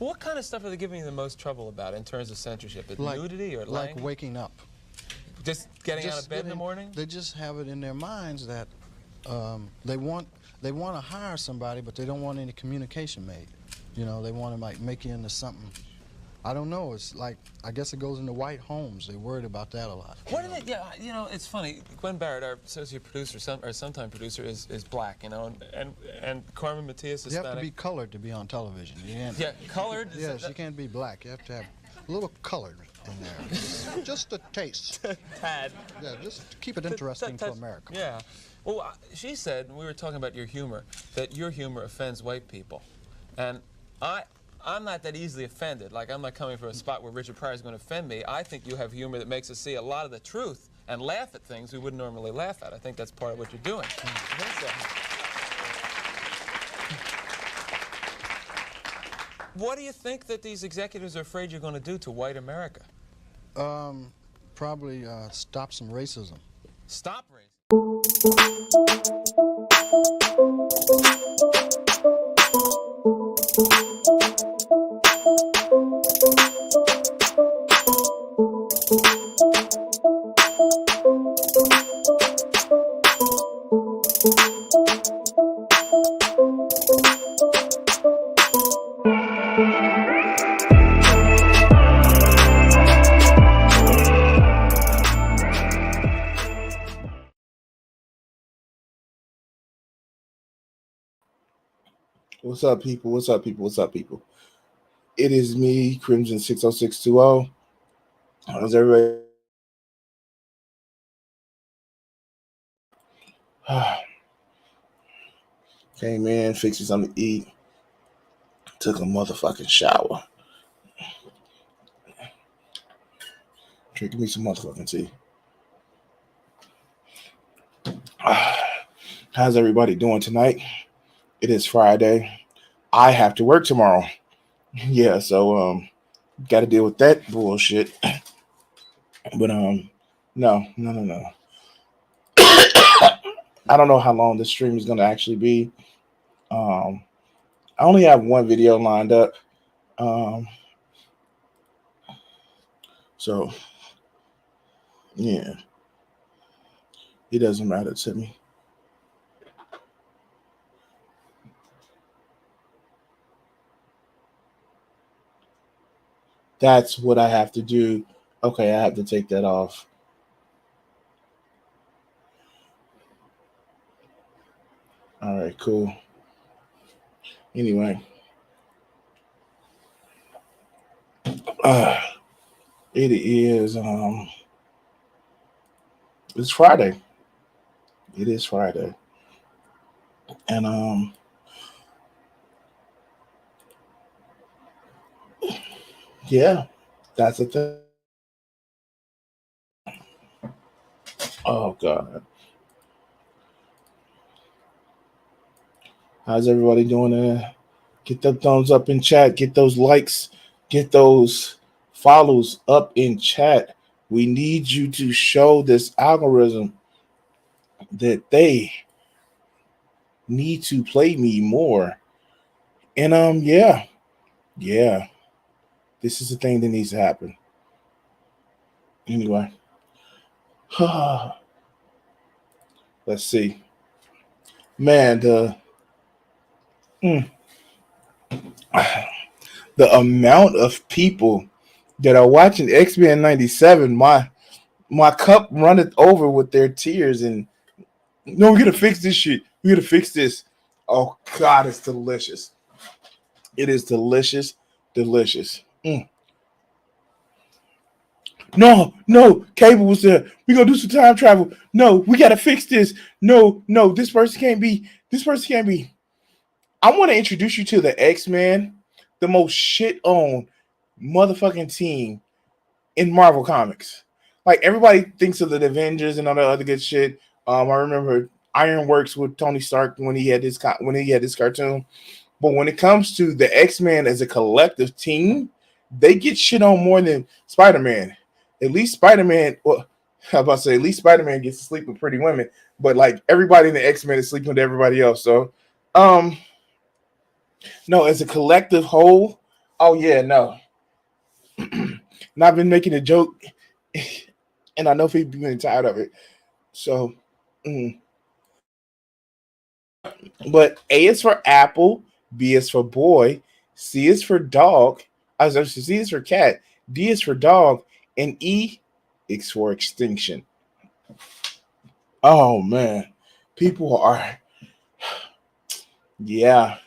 What kind of stuff are they giving you the most trouble about in terms of censorship? Nudity or like language? waking up. Just getting out of bed in the morning? They just have it in their minds that they want to hire somebody, but they don't want any communication made. You know, they want to like make you into something. I don't know. It's like, I guess it goes into white homes. They're worried about that a lot. What are they? Yeah, you know, it's funny. Gwen Barrett, our associate producer, or sometime producer, is black. You know, and Carmen Matias is Hispanic. You have to be colored to be on television. You can't, yeah, colored. Yes, you can't be black. You have to have a little colored in there. Just a taste. Tad. Yeah, just to keep it interesting for America. Yeah. Well, she said, and we were talking about your humor, that your humor offends white people, and I'm not that easily offended. Like, I'm not coming from a spot where Richard Pryor is going to offend me. I think you have humor that makes us see a lot of the truth and laugh at things we wouldn't normally laugh at. I think that's part of what you're doing. What do you think that these executives are afraid you're going to do to white America? Probably stop some racism. Stop racism? What's up, people? What's up, people? What's up, people? It is me, Crimson 60620. How's everybody? Came in, fixing something to eat. Took a motherfucking shower. Drinking me some motherfucking tea. How's everybody doing tonight? It is Friday. I have to work tomorrow. Yeah, so got to deal with that bullshit. But no. I don't know how long this stream is gonna actually be. I only have one video lined up. So yeah, it doesn't matter to me. That's what I have to do. Okay, I have to take that off. All right, cool. Anyway, it is it's Friday. It is Friday, and yeah, that's the thing. Oh God. How's everybody doing there? Get the thumbs up in chat. Get those likes. Get those follows up in chat. We need you to show this algorithm that they need to play me more. And yeah. This is the thing that needs to happen. Anyway. Let's see. Man, the amount of people that are watching X-Men 97, my cup runneth over with their tears. And no, we're gonna fix this shit. We're gonna fix this. Oh God, it's delicious. It is delicious. No, Cable was there. We're gonna do some time travel. No, we gotta fix this. No, this person can't be. I want to introduce you to the X-Men, the most shit on motherfucking team in Marvel Comics. Like, everybody thinks of the Avengers and all that other good shit. I remember Ironworks with Tony Stark when he had this cartoon. But when it comes to the X-Men as a collective team, they get shit on more than Spider-Man. At least Spider-Man, well, at least Spider-Man gets to sleep with pretty women. But like, everybody in the X-Men is sleeping with everybody else. So no, as a collective whole, Oh yeah, no. And I've been making a joke, and I know people been tired of it. So, mm. But A is for apple, B is for boy, C is for dog, C is for cat, D is for dog, and E is for extinction. Oh man, people are, yeah,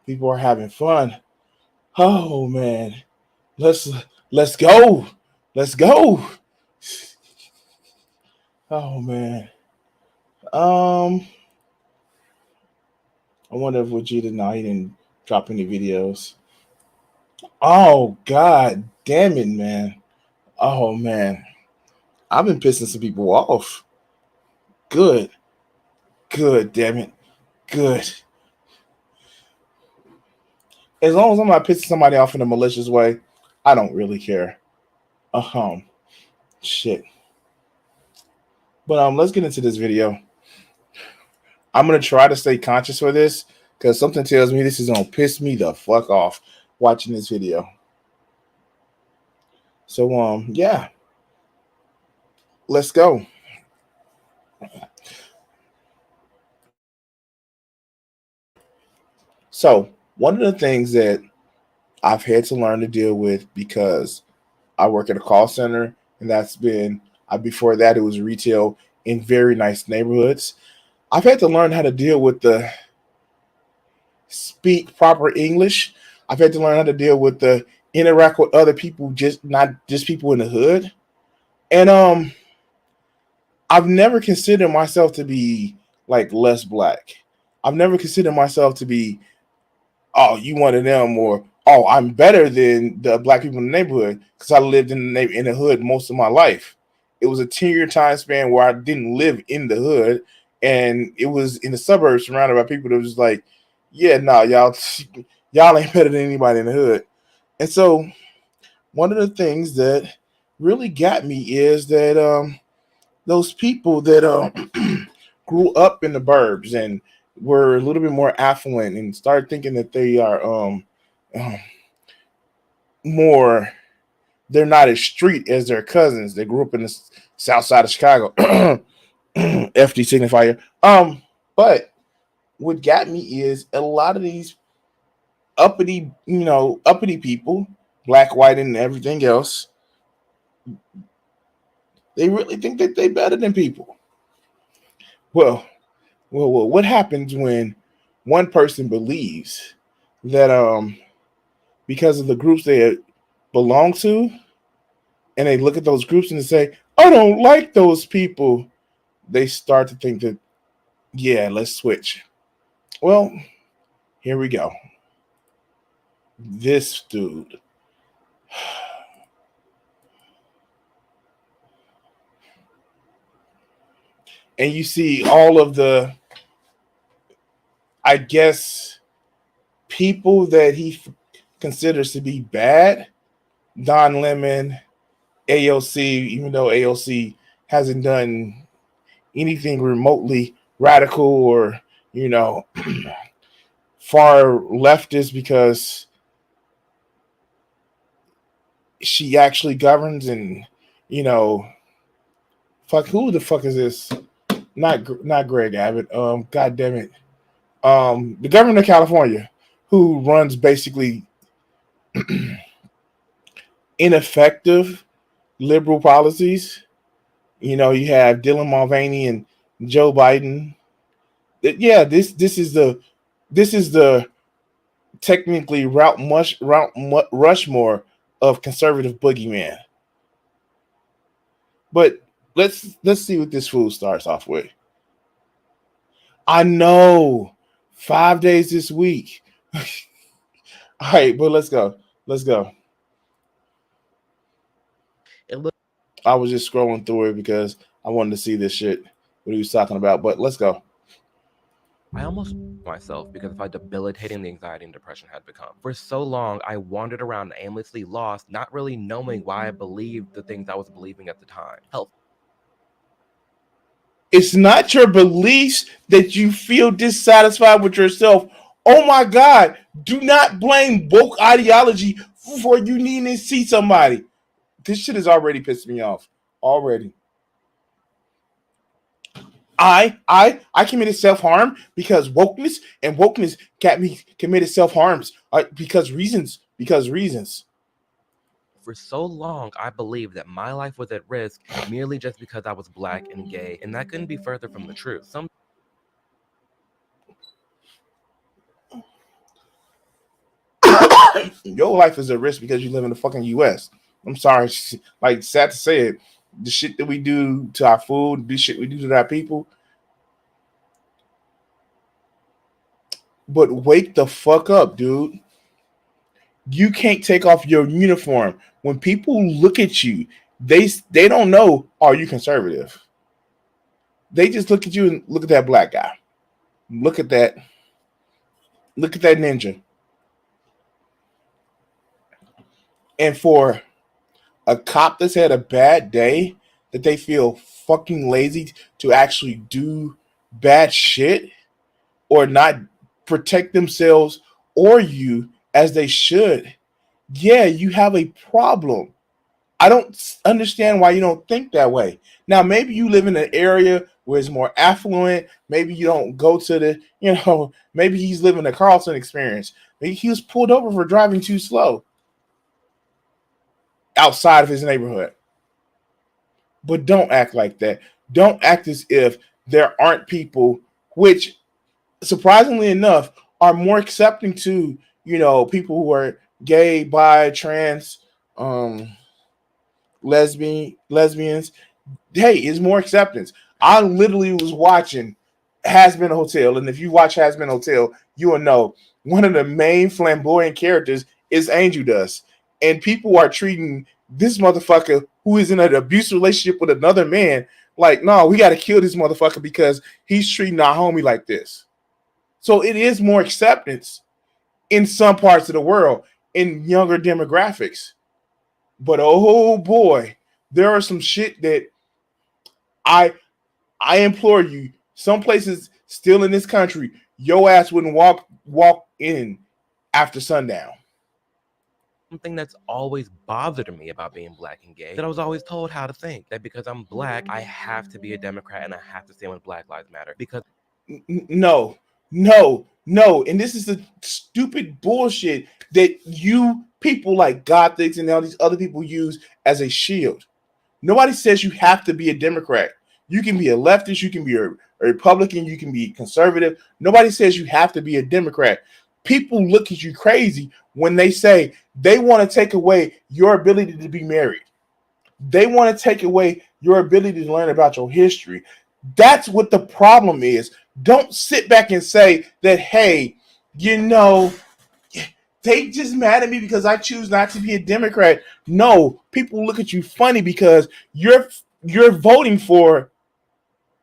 people are having fun. Oh man, let's let's go, let's go. Oh man, um, I wonder if Vegeta now he didn't drop any videos. Oh god, damn it, man. Oh man, I've been pissing some people off. Good, good, damn it, good. As long as I'm not pissing somebody off in a malicious way, I don't really care. Shit. But let's get into this video. I'm gonna try to stay conscious for this because something tells me this is gonna piss me the fuck off watching this video. So yeah, let's go. So one of the things that I've had to learn to deal with because I work at a call center, and that's been before that it was retail in very nice neighborhoods. I've had to learn how to deal with the speak proper English. I've had to learn how to deal with the interact with other people, just not just people in the hood. And I've never considered myself to be like less black. I've never considered myself to be, oh, you one of them, or oh, I'm better than the black people in the neighborhood because I lived in the hood most of my life. It was a 10-year time span where I didn't live in the hood, and it was in the suburbs surrounded by people that was like, yeah, no, y'all ain't better than anybody in the hood. And so one of the things that really got me is that those people that grew up in the burbs and were a little bit more affluent and started thinking that they are um, more, they're not as street as their cousins. They grew up in the south side of Chicago. FD signifier. But what got me is a lot of these uppity people, black, white, and everything else, they really think that they better than people. Well, what happens when one person believes that because of the groups they belong to, and they look at those groups and they say, I don't like those people, they start to think that, yeah, let's switch. Well, here we go. This dude. And you see all of the, I guess, people that he considers to be bad. Don Lemon, AOC, even though AOC hasn't done anything remotely radical or, far leftist, because she actually governs and, fuck, who the fuck is this? Not Greg Abbott. God damn it. The governor of California, who runs basically ineffective liberal policies. You have Dylan Mulvaney and Joe Biden. Yeah, this is the technically Rushmore of conservative boogeyman. But let's see what this fool starts off with. I know 5 days this week. All right, but let's go. I was just scrolling through it because I wanted to see this shit, what he was talking about, but let's go. I almost myself because of how debilitating the anxiety and depression had become. For so long, I wandered around aimlessly lost, not really knowing why I believed the things I was believing at the time. It's not your beliefs that you feel dissatisfied with yourself Oh my God. Do not blame woke ideology for you needing to see somebody. This shit has already pissed me off. Already. I committed self-harm because wokeness got me committed self-harms because reasons. For so long, I believed that my life was at risk merely just because I was black and gay, and that couldn't be further from the truth. Your life is at risk because you live in the fucking US. I'm sorry, like sad to say it. The shit that we do to our food, the shit we do to our people. But wake the fuck up, dude. You can't take off your uniform. When people look at you, they don't know, are you conservative? They just look at you and look at that black guy. Look at that ninja. And for a cop that's had a bad day, that they feel fucking lazy to actually do bad shit or not protect themselves or you as they should, yeah, you have a problem. I don't understand why you don't think that way. Now, maybe you live in an area where it's more affluent. Maybe you don't go to the, maybe he's living the Carlson experience. Maybe he was pulled over for driving too slow outside of his neighborhood. But don't act like that. Don't act as if there aren't people which, surprisingly enough, are more accepting to, people who are gay, bi, trans, lesbians. Hey, it's more acceptance. I literally was watching Has Been a Hotel, and if you watch Has Been a Hotel, you will know one of the main flamboyant characters is Angel Dust, and people are treating this motherfucker who is in an abusive relationship with another man like, no, we got to kill this motherfucker because he's treating our homie like this. So it is more acceptance in some parts of the world in younger demographics. But oh boy, there are some shit that I implore you, some places still in this country, your ass wouldn't walk in after sundown. Something that's always bothered me about being black and gay, that I was always told how to think, that because I'm black, I have to be a Democrat and I have to stand with Black Lives Matter. Because no. And this is the stupid bullshit that you people like Gothics and all these other people use as a shield. Nobody says you have to be a Democrat. You can be a leftist, you can be a Republican, you can be conservative. Nobody says you have to be a Democrat. People look at you crazy when they say they want to take away your ability to be married. They want to take away your ability to learn about your history. That's what the problem is. Don't sit back and say that, hey, they just mad at me because I choose not to be a Democrat. No, people look at you funny because you're voting for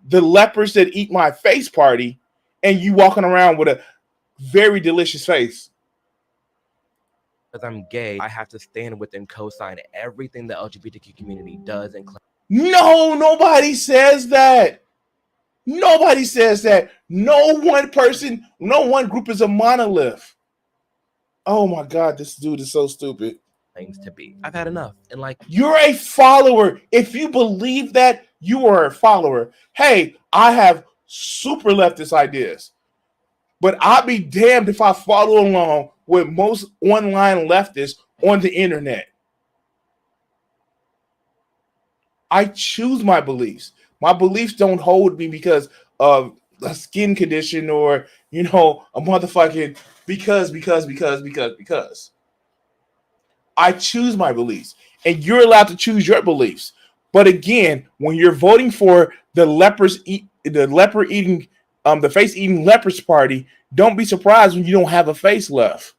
the lepers that eat my face party, and you walking around with a very delicious face. Because I'm gay, I have to stand with and co-sign everything the LGBTQ community does and No, nobody says that. Nobody says that. No one person, no one group is a monolith. Oh my God, this dude is so stupid. Things to be. I've had enough. And you're a follower. If you believe that, you are a follower. Hey, I have super leftist ideas, but I'll be damned if I follow along with most online leftists on the internet. I choose my beliefs. My beliefs don't hold me because of a skin condition or, a motherfucking because. I choose my beliefs, and you're allowed to choose your beliefs. But again, when you're voting for the face eating lepers party, don't be surprised when you don't have a face left.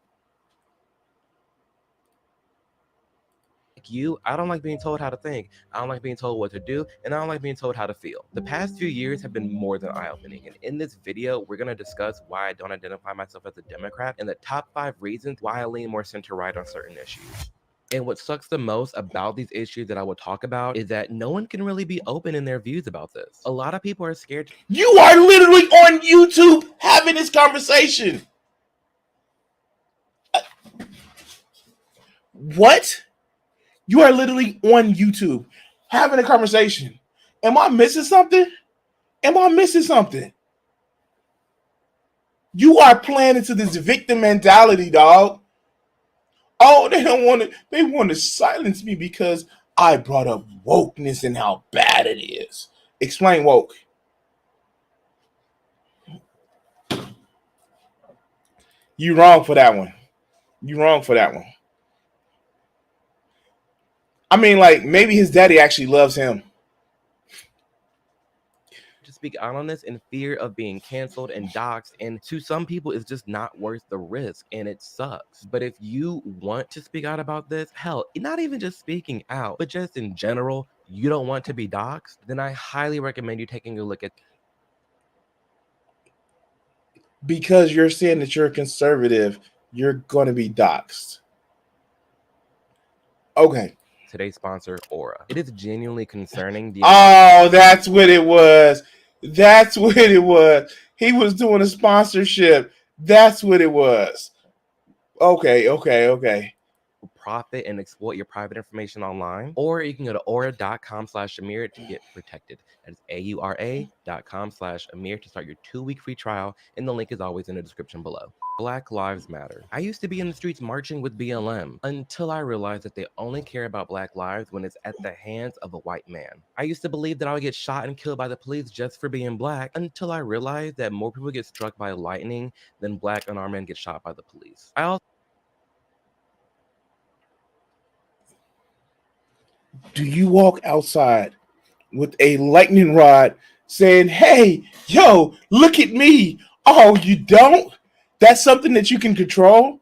I don't like being told how to think. I don't like being told what to do, and I don't like being told how to feel. The past few years have been more than eye-opening, and in this video, we're going to discuss why I don't identify myself as a Democrat and the top 5 reasons why I lean more center-right on certain issues. And what sucks the most about these issues that I will talk about is that no one can really be open in their views about this. A lot of people are scared. You are literally on YouTube having this conversation. What? You are literally on YouTube having a conversation. Am I missing something? Am I missing something? You are playing into this victim mentality, dog. Oh, they don't want to. They want to silence me because I brought up wokeness and how bad it is. Explain woke. You wrong for that one. You wrong for that one. I mean, like, maybe his daddy actually loves him. To speak out on this in fear of being canceled and doxxed, and to some people it's just not worth the risk and it sucks. But if you want to speak out about this, hell, not even just speaking out, but just in general, you don't want to be doxxed, then I highly recommend you taking a look at Because you're saying that you're a conservative, you're going to be doxxed. Okay. today's sponsor, Aura. It is genuinely concerning. Oh, that's what it was. That's what it was. He was doing a sponsorship. That's what it was. Okay. Profit and exploit your private information online, or you can go to aura.com/Amir to get protected. That is aura.com/Amir to start your 2-week free trial, and the link is always in the description below. Black Lives Matter. I used to be in the streets marching with BLM until I realized that they only care about Black lives when it's at the hands of a white man. I used to believe that I would get shot and killed by the police just for being Black until I realized that more people get struck by lightning than Black unarmed men get shot by the police. I also Do you walk outside with a lightning rod saying, hey, yo, look at me? Oh, you don't? That's something that you can control?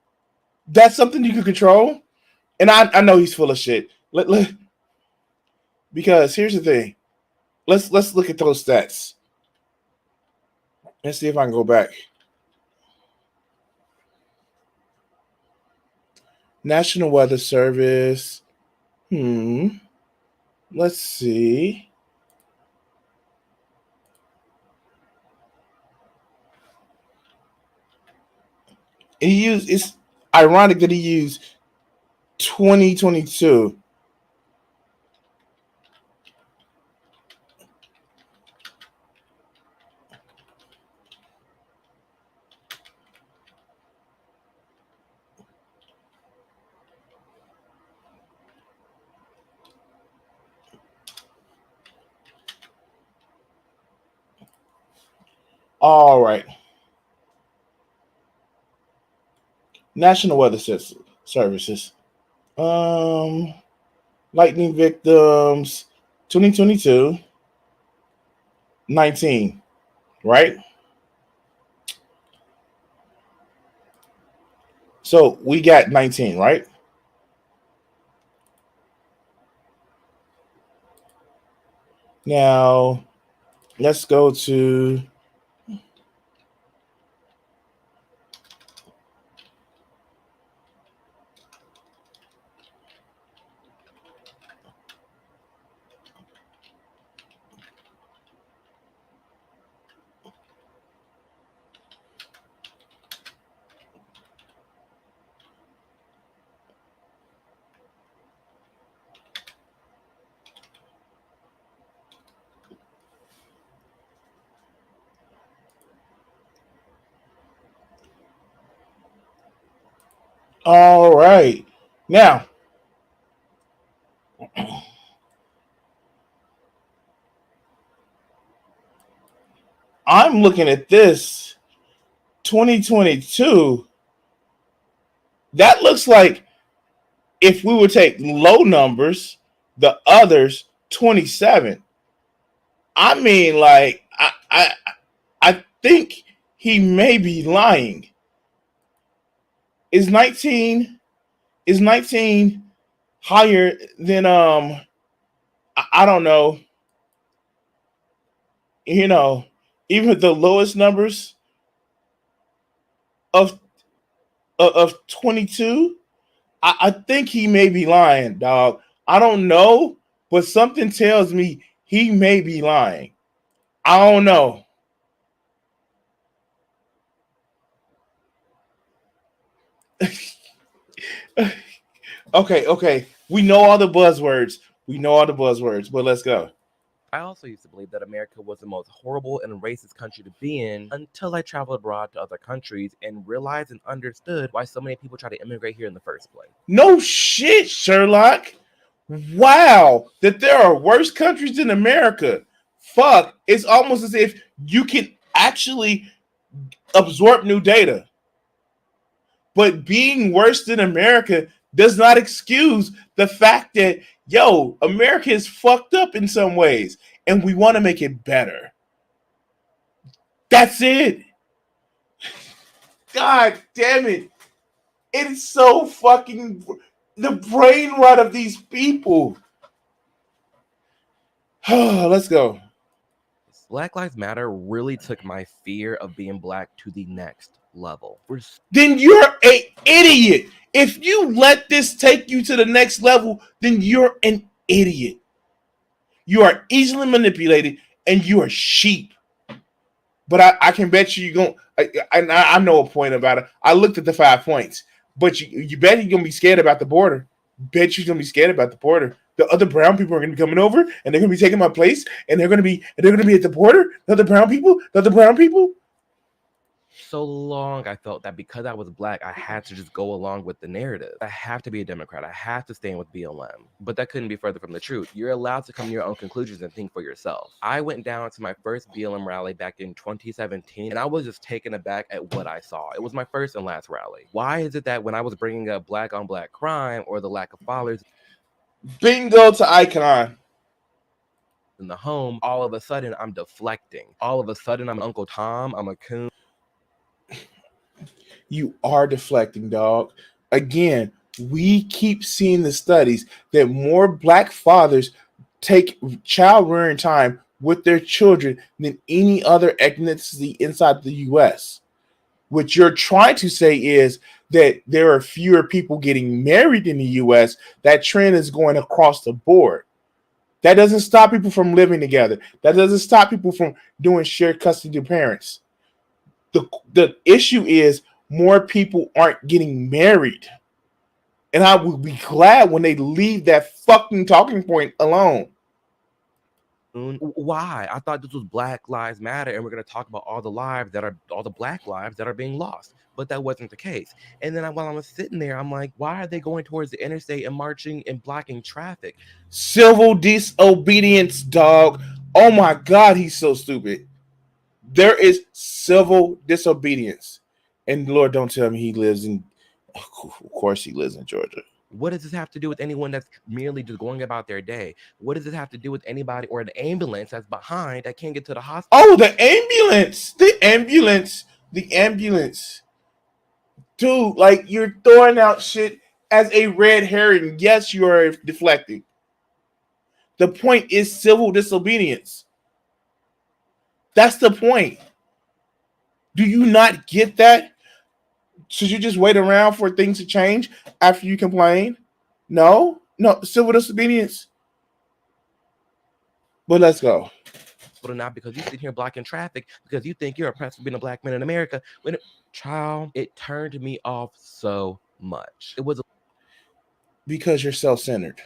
That's something you can control? And I know he's full of shit. Because here's the thing. Let's look at those stats. Let's see if I can go back. National Weather Service. Let's see. It's ironic that he used 2022. All right. National Weather Services. Lightning victims 2022 19, right? So we got 19, right? Now let's go to all right. Now I'm looking at this 2022. That looks like if we would take low numbers, the others 27. I mean, like I think he may be lying. Is 19 higher than I don't know, you know, even the lowest numbers of 22? I think he may be lying, dog. I don't know, but something tells me he may be lying. I don't know. Okay. We know all the buzzwords. But let's go. I also used to believe that America was the most horrible and racist country to be in until I traveled abroad to other countries and realized and understood why so many people try to immigrate here in the first place. No shit, Sherlock. Wow, that there are worse countries than America. Fuck, it's almost as if you can actually absorb new data. But being worse than America does not excuse the fact that, yo, America is fucked up in some ways and we want to make it better. That's it. God damn it. It is so fucking the brain rot of these people. Let's go. Black Lives Matter really took my fear of being black to the next level. Then you're an idiot. If you let this take you to the next level, then you're an idiot. You are easily manipulated and you are sheep. But I can bet you you're going I know a point about it. I looked at the 5 points. But you bet you're going to be scared about the border. Bet you're going to be scared about the border. The other brown people are going to be coming over and they're going to be taking my place and they're going to be at the border. The other brown people. So long I felt that because I was black, I had to just go along with the narrative. I have to be a Democrat. I have to stand with BLM. But that couldn't be further from the truth. You're allowed to come to your own conclusions and think for yourself. I went down to my first BLM rally back in 2017, and I was just taken aback at what I saw. It was my first and last rally. Why is it that when I was bringing up black on black crime or the lack of fathers Bingo to Icon. in the home, all of a sudden I'm deflecting. All of a sudden I'm Uncle Tom, I'm a coon. You are deflecting, dog. Again, we keep seeing the studies that more black fathers take child rearing time with their children than any other ethnicity inside the U.S. What you're trying to say is that there are fewer people getting married in the U.S. That trend is going across the board. That doesn't stop people from living together. That doesn't stop people from doing shared custody of parents. The issue is more people aren't getting married. And I would be glad when they leave that fucking talking point alone. Why? I thought this was Black Lives Matter and we're going to talk about all the black lives that are being lost. But that wasn't the case. And then while I was sitting there, I'm like, why are they going towards the interstate and marching and blocking traffic? Civil disobedience, dog. Oh my God, he's so stupid. There is civil disobedience. And Lord, don't tell me he lives in, of course he lives in Georgia. What does this have to do with anyone that's merely just going about their day? What does this have to do with anybody or an ambulance that's behind that can't get to the hospital? Oh, the ambulance. Dude, like you're throwing out shit as a red herring. Yes, you are deflecting. The point is civil disobedience. That's the point. Do you not get that? Should you just wait around for things to change after you complain? No, civil disobedience. But let's go. But not because you sit here blocking traffic because you think you're oppressed for being a black man in America. Child, it turned me off so much. It was because you're self-centered.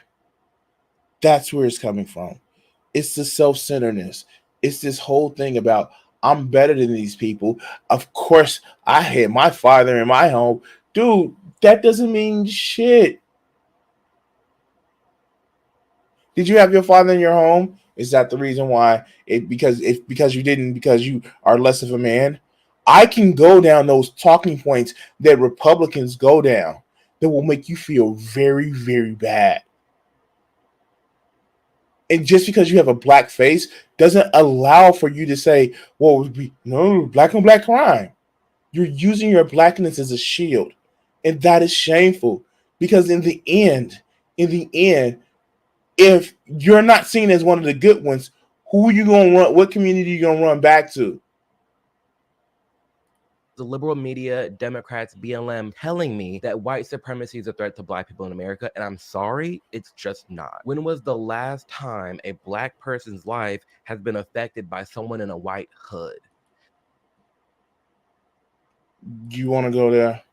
That's where it's coming from. It's the self-centeredness. It's this whole thing about I'm better than these people. Of course, I had my father in my home. Dude, that doesn't mean shit. Did you have your father in your home? Is that the reason why? Because you didn't, because you are less of a man? I can go down those talking points that Republicans go down that will make you feel very, very bad. And just because you have a black face doesn't allow for you to say, well, no, black on black crime. You're using your blackness as a shield. And that is shameful. Because in the end, if you're not seen as one of the good ones, who are you going to run? What community are you going to run back to? The liberal media, Democrats, BLM telling me that white supremacy is a threat to black people in America. And I'm sorry, it's just not. When was the last time a black person's life has been affected by someone in a white hood? Do you want to go there?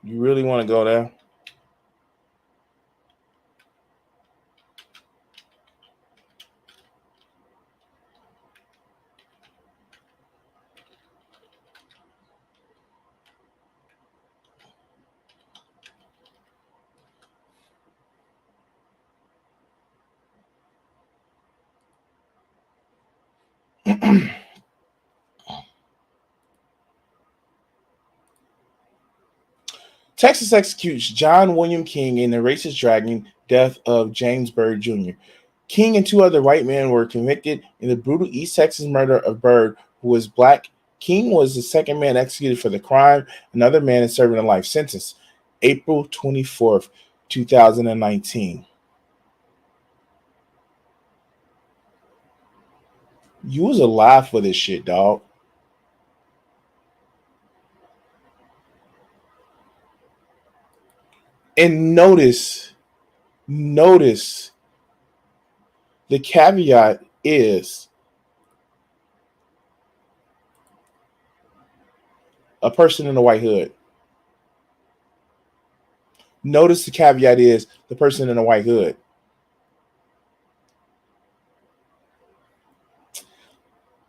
You really want to go there? Texas executes John William King in the racist dragging death of James Byrd Jr. King and two other white men were convicted in the brutal East Texas murder of Byrd, who was black. King was the second man executed for the crime. Another man is serving a life sentence. April 24th, 2019. You was alive for this shit, dog. And notice the caveat is a person in a white hood. Notice the caveat is the person in a white hood.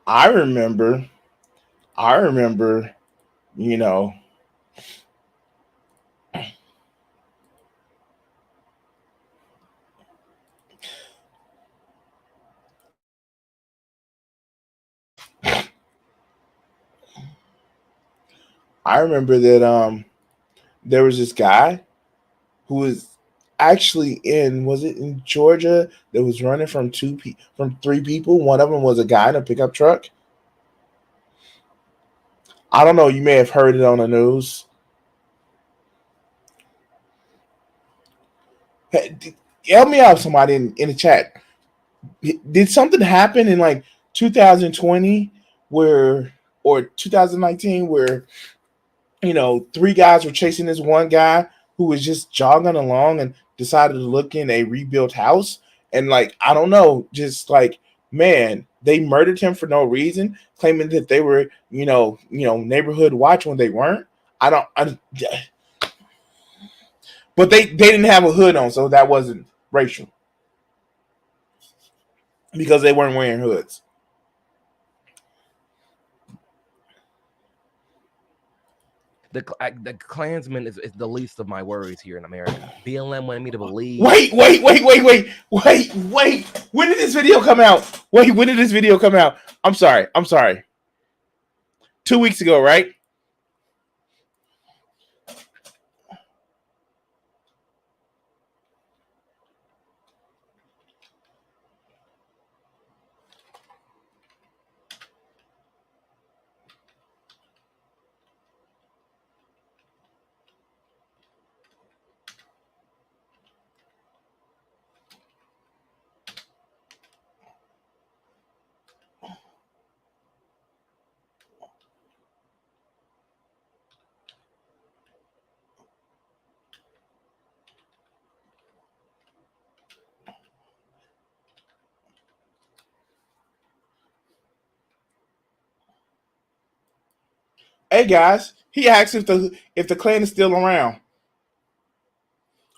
I remember, you know, I remember that there was this guy who was actually was it in Georgia, that was running from three people. One of them was a guy in a pickup truck. I don't know, you may have heard it on the news. Help me out, somebody in the chat. Did something happen in like 2020 or 2019 where three guys were chasing this one guy who was just jogging along and decided to look in a rebuilt house, and like, I don't know, just like, man, they murdered him for no reason, claiming that they were neighborhood watch when they weren't. But they didn't have a hood on, so that wasn't racial because they weren't wearing hoods. The Klansman is the least of my worries here in America. BLM wanted me to believe. Wait. When did this video come out? When did this video come out? I'm sorry. 2 weeks ago, right? Hey guys, he asked if the Klan is still around.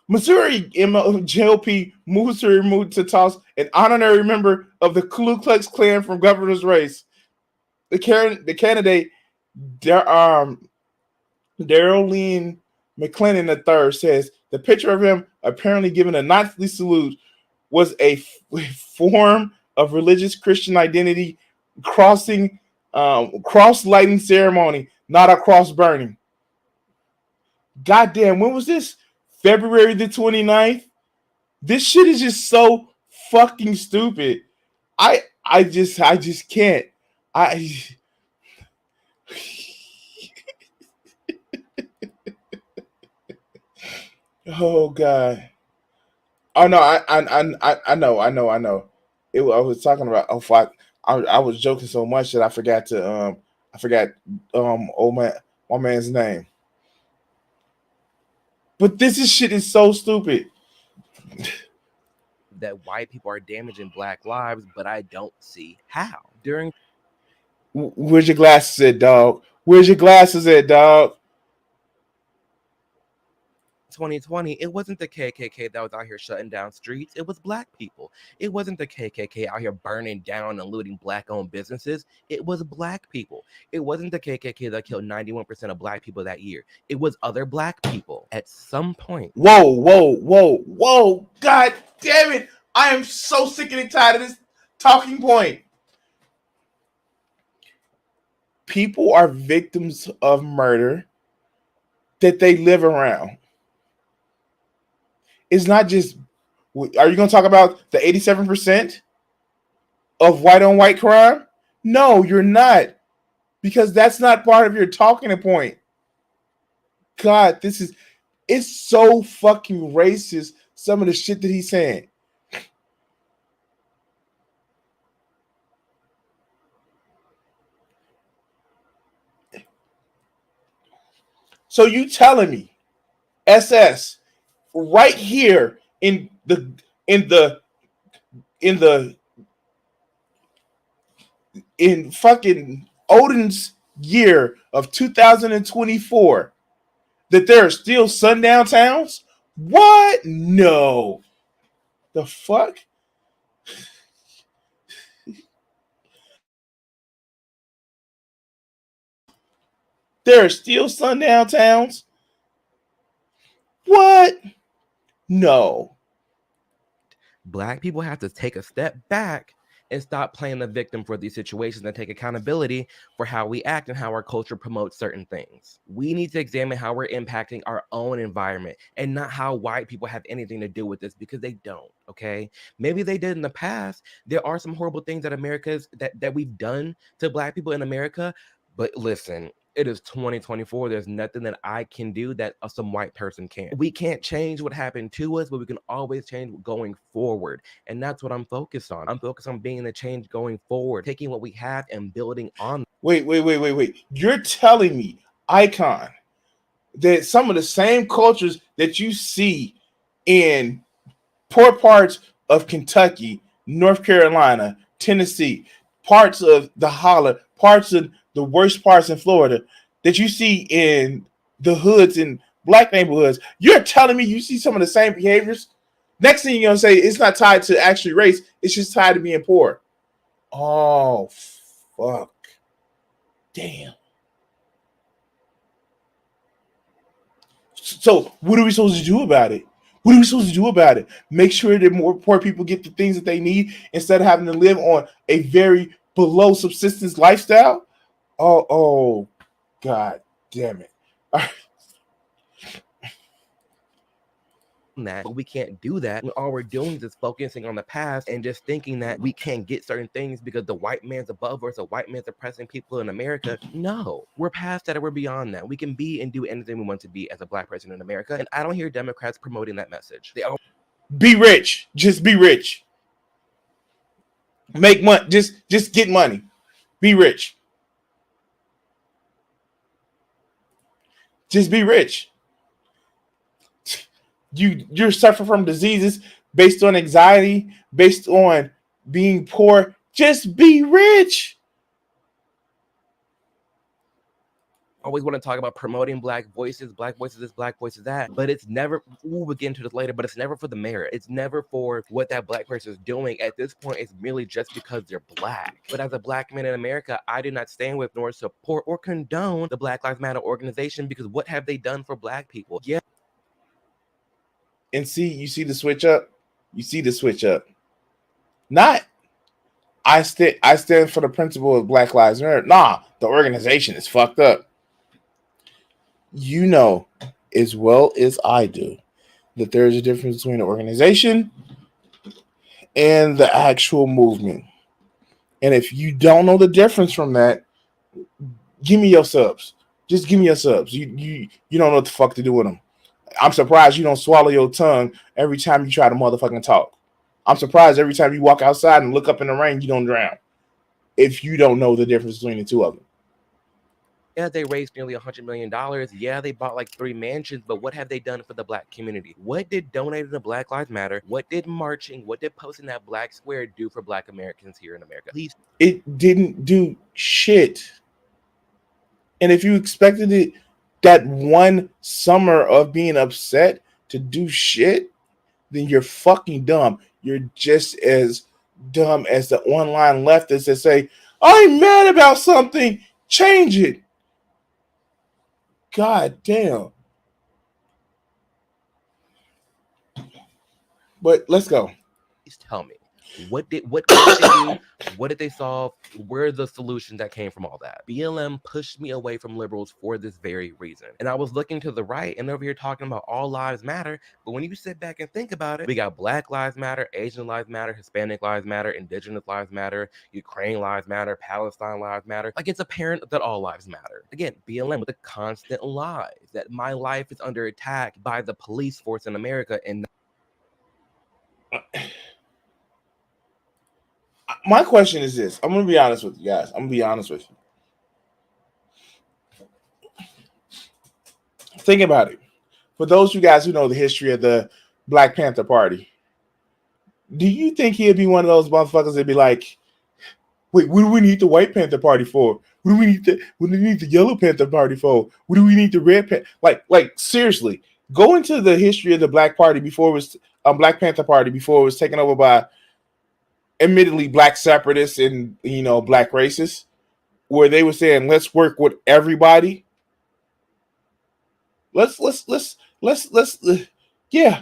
Missouri GOP Missouri moved to toss an honorary member of the Ku Klux Klan from governor's race. The candidate, Darrell Lynn McClellan III, says the picture of him apparently giving a Nazi salute was a form of religious Christian identity cross lighting ceremony, not a cross burning. Goddamn, when was this? February the 29th? This shit is just so fucking stupid. I just can't. Oh god. Oh no, I know. I was talking about, I was joking so much that I forgot my man's name. But shit is so stupid. That white people are damaging black lives, but I don't see how. Where's your glasses at, dog? Where's your glasses at, dog? 2020, it wasn't the KKK that was out here shutting down streets. It was black people. It wasn't the KKK out here burning down and looting black-owned businesses. It was black people. It wasn't the KKK that killed 91% of black people that year. It was other black people. At some point, Whoa. God damn it. I am so sick and tired of this talking point. People are victims of murder that they live around. It's not just, are you going to talk about the 87% of white on white crime? No, you're not. Because that's not part of your talking point. God, it's so fucking racist, some of the shit that he's saying. So you telling me SS right here in fucking Odin's year of 2024 that there are still sundown towns? What? No. The fuck? There are still sundown towns? What? No. black people have to take a step back and stop playing the victim for these situations and take accountability for how we act and how our culture promotes certain things. We need to examine how we're impacting our own environment and not how white people have anything to do with this, because they don't, okay? Maybe they did in the past. There are some horrible things that we've done to black people in America, but listen, it is 2024. There's nothing that I can do that some white person can't. We can't change what happened to us, but we can always change going forward. And that's what I'm focused on. I'm focused on being the change going forward, taking what we have and building on. Wait. You're telling me, Icon, that some of the same cultures that you see in poor parts of Kentucky, North Carolina, Tennessee, parts of the holler, parts of the worst parts in Florida that you see in the hoods in black neighborhoods, you're telling me you see some of the same behaviors? Next thing you're going to say, it's not tied to actually race, it's just tied to being poor. Oh, fuck. Damn. So what are we supposed to do about it? What are we supposed to do about it? Make sure that more poor people get the things that they need instead of having to live on a very below subsistence lifestyle? Oh, God damn it. That, but we can't do that when all we're doing is focusing on the past and just thinking that we can't get certain things because the white man's above us, the white man's oppressing people in America. No, we're past that and we're beyond that. We can be and do anything we want to be as a black person in America, and I don't hear Democrats promoting that message. Be rich. Just be rich. Make money. Just get money. Be rich. Just be rich. You're suffering from diseases based on anxiety, based on being poor. Just be rich. Always want to talk about promoting black voices this, black voices that, but it's never, we'll get into this later, but it's never for the merit. It's never for what that black person is doing. At this point, it's merely just because they're black. But as a black man in America, I do not stand with nor support or condone the Black Lives Matter organization, because what have they done for black people? Yeah. And you see the switch up? You see the switch up. Not, I stand for the principle of Black Lives Matter. Nah, the organization is fucked up. You know as well as I do that there is a difference between the organization and the actual movement. And if you don't know the difference from that, give me your subs. Just give me your subs. You don't know what the fuck to do with them. I'm surprised you don't swallow your tongue every time you try to motherfucking talk. I'm surprised every time you walk outside and look up in the rain, you don't drown. If you don't know the difference between the two of them. Yeah, they raised nearly $100 million. Yeah, they bought like 3 mansions, but what have they done for the black community? What did donating to Black Lives Matter, what did marching, what did posting that black square do for black Americans here in America? Please. It didn't do shit. And if you expected it that one summer of being upset to do shit, then you're fucking dumb. You're just as dumb as the online leftists that say, I'm mad about something, change it. God damn. But let's go. Please tell me, what did they do? What did they solve? Where are the solutions that came from all that? BLM pushed me away from liberals for this very reason. And I was looking to the right and over here talking about all lives matter. But when you sit back and think about it, we got Black Lives Matter, Asian Lives Matter, Hispanic Lives Matter, Indigenous Lives Matter, Ukraine Lives Matter, Palestine Lives Matter. Like, it's apparent that all lives matter. Again, BLM with the constant lies that my life is under attack by the police force in America. And my question is this. I'm going to be honest with you guys. I'm going to be honest with you. Think about it. For those of you guys who know the history of the Black Panther Party, do you think he'd be one of those motherfuckers that'd be like, wait, what do we need the White Panther Party for? What do we need the Yellow Panther Party for? What do we need the Red Panther? Like seriously, go into the history of the Black Party before it was Black Panther Party before it was taken over by admittedly black separatists and black racists, where they were saying let's work with everybody. Let's yeah.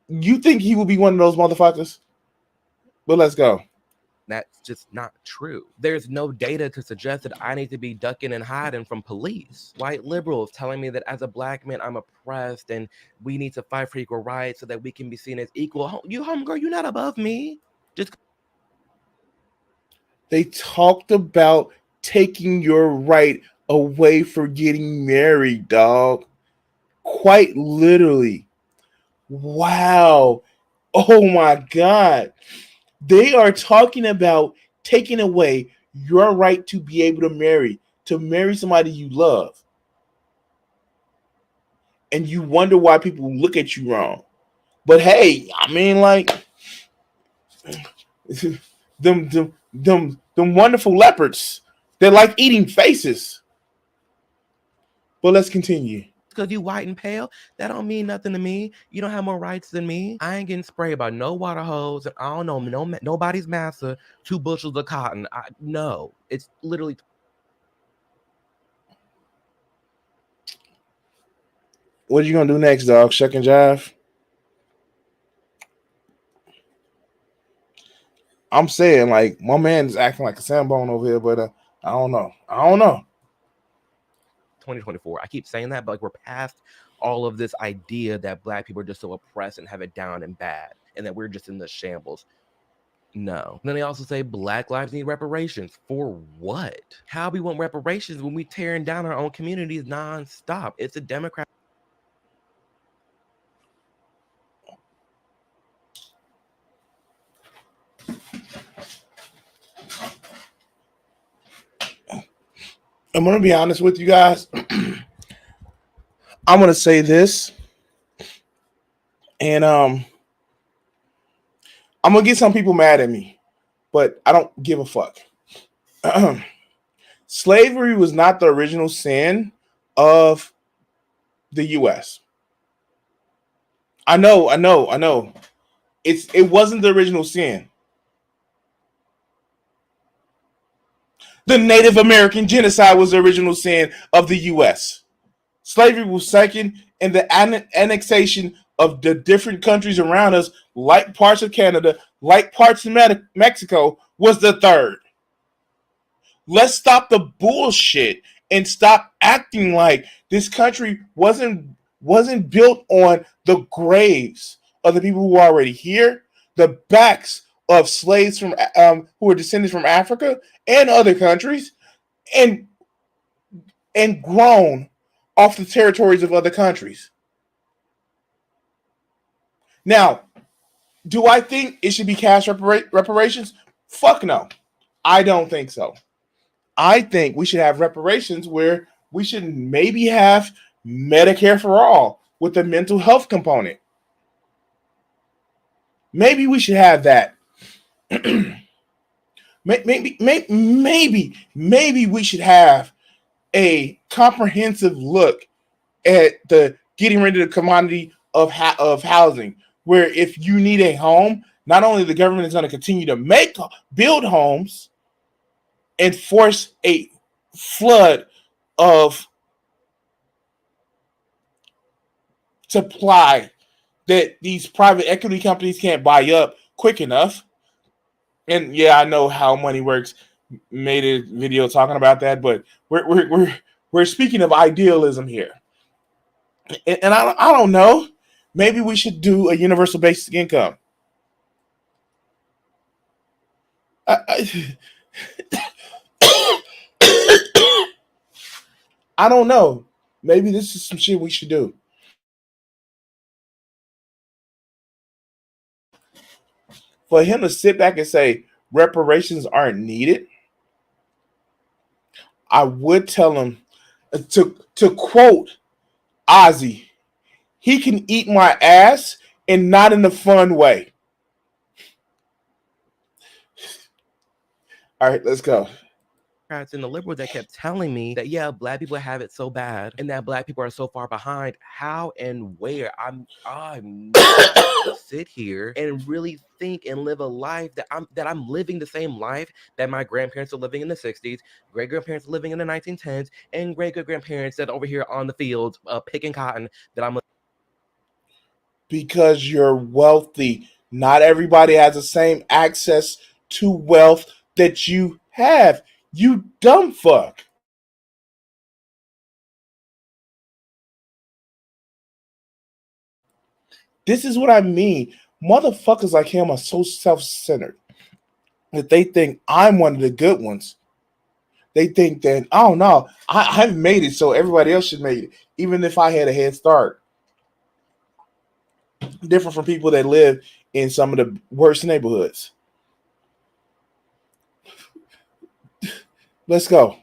You think he will be one of those motherfuckers? But let's go. that's just not true. There's no data to suggest that I need to be ducking and hiding from police. White liberals telling me that as a black man, I'm oppressed and we need to fight for equal rights so that we can be seen as equal. You homegirl, you're not above me. Just They talked about taking your right away for getting married, dog. Quite literally. Wow. Oh my God. They are talking about taking away your right to be able to marry somebody you love. And you wonder why people look at you wrong. But hey, I mean, like, them wonderful leopards, they're like eating faces. But let's continue. because you white and pale, that don't mean nothing to me. You don't have more rights than me. I ain't getting sprayed by no water hose. And I don't know nobody's massa 2 bushels of cotton. No, it's literally. What are you gonna do next, dog? Shuck and jive? I'm saying, like, my man is acting like a sandbone over here, but I don't know. 2024. I keep saying that, but like we're past all of this idea that black people are just so oppressed and have it down and bad, and that we're just in the shambles. No. And then they also say black lives need reparations. For what? How we want reparations when we tearing down our own communities nonstop? It's a Democrat. I'm gonna be honest with you guys. I'm gonna say this, and I'm gonna get some people mad at me, but I don't give a fuck. Slavery was not the original sin of the U.S. I know. It wasn't the original sin. The Native American genocide was the original sin of the U.S. Slavery was second, and the annexation of the different countries around us, like parts of Canada, like parts of Mexico, was the third. Let's stop the bullshit and stop acting like this country wasn't built on the graves of the people who were already here, the backs of slaves from who were descended from Africa and other countries, and grown off the territories of other countries. Now, do I think it should be cash reparations? Fuck no. I don't think so. I think we should have reparations where we should maybe have Medicare for all with a mental health component. Maybe we should have that. maybe we should have a comprehensive look at the getting rid of the commodity of housing, where if you need a home, not only the government is going to continue to build homes and force a flood of supply that these private equity companies can't buy up quick enough. And yeah, I know how money works. Made a video talking about that, but we're speaking of idealism here. And I don't know. Maybe we should do a universal basic income. I don't know. Maybe this is some shit we should do. For him to sit back and say reparations aren't needed, I would tell him to quote Ozzy, he can eat my ass and not in a fun way. All right, let's go. And the liberals that kept telling me that, yeah, black people have it so bad and that black people are so far behind. How and where? I'm not to sit here and really think and live a life that I'm living the same life that my grandparents are living in the 60s, great grandparents living in the 1910s, and great grandparents that over here on the fields picking cotton that I'm. Because you're wealthy. Not everybody has the same access to wealth that you have. You dumb fuck. This is what I mean. Motherfuckers like him are so self-centered that they think I'm one of the good ones. They think that, oh no, I've made it, so everybody else should make it, even if I had a head start. Different from people that live in some of the worst neighborhoods. Let's go.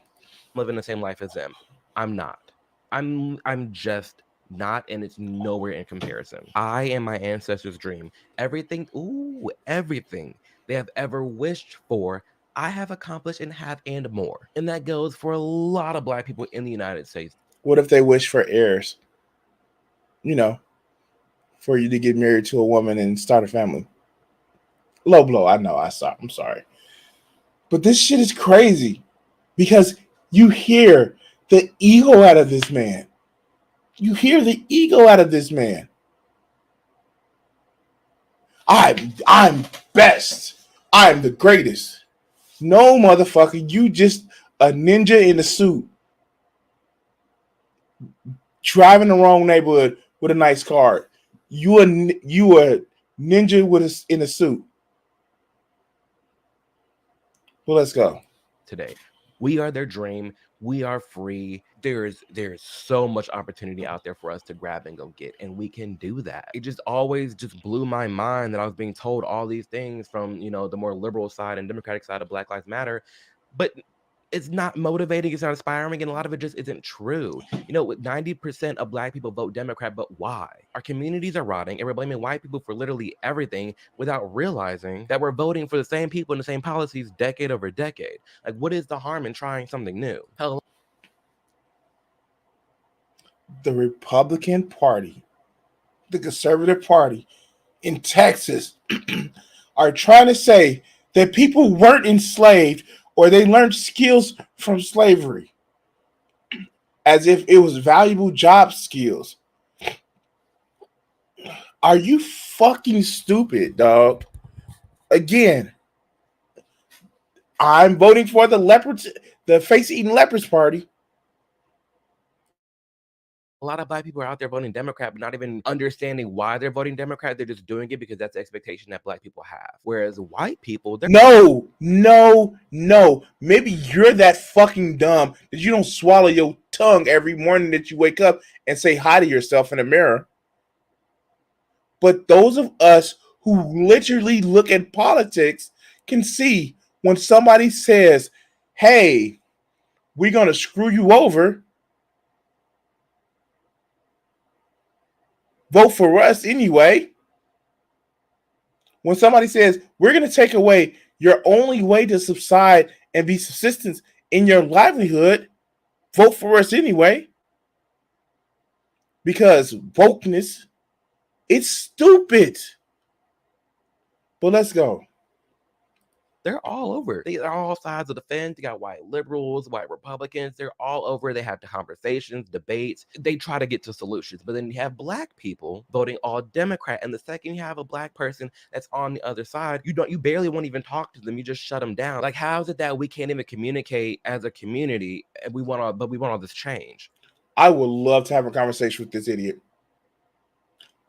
Living the same life as them. I'm not. I'm just not, and it's nowhere in comparison. I am my ancestors' dream. Everything they have ever wished for, I have accomplished and have and more. And that goes for a lot of black people in the United States. What if they wish for heirs? You know, for you to get married to a woman and start a family. Low blow, I know, I'm sorry. But this shit is crazy because you hear the ego out of this man. You hear the ego out of this man. I'm best. I'm the greatest. No, motherfucker, you just a ninja in a suit. Driving the wrong neighborhood with a nice car. You a ninja in a suit. Well, let's go. Today, we are their dream. We are free. There's so much opportunity out there for us to grab and go get, and we can do that. It just always just blew my mind that I was being told all these things from, the more liberal side and democratic side of Black Lives Matter, but it's not motivating, it's not inspiring, and a lot of it just isn't true. 90% of black people vote Democrat, but why? Our communities are rotting, and we're blaming white people for literally everything without realizing that we're voting for the same people and the same policies decade over decade. Like, what is the harm in trying something new? Hell, the Republican Party, the Conservative Party in Texas are trying to say that people weren't enslaved or they learned skills from slavery as if it was valuable job skills. Are you fucking stupid, dog? Again, I'm voting for the face-eating leopards party. A lot of black people are out there voting Democrat, but not even understanding why they're voting Democrat. They're just doing it because that's the expectation that black people have. Whereas white people, No. Maybe you're that fucking dumb that you don't swallow your tongue every morning that you wake up and say hi to yourself in the mirror. But those of us who literally look at politics can see when somebody says, hey, we're going to screw you over, vote for us anyway. When somebody says, we're going to take away your only way to subside and be subsistence in your livelihood, vote for us anyway. because wokeness, it's stupid. But let's go. They're all over. They're all sides of the fence. You got white liberals, white Republicans. They're all over. They have the conversations, debates. They try to get to solutions. But then you have black people voting all Democrat. And the second you have a black person that's on the other side, you barely won't even talk to them. You just shut them down. Like, how is it that we can't even communicate as a community and we want all this change? I would love to have a conversation with this idiot.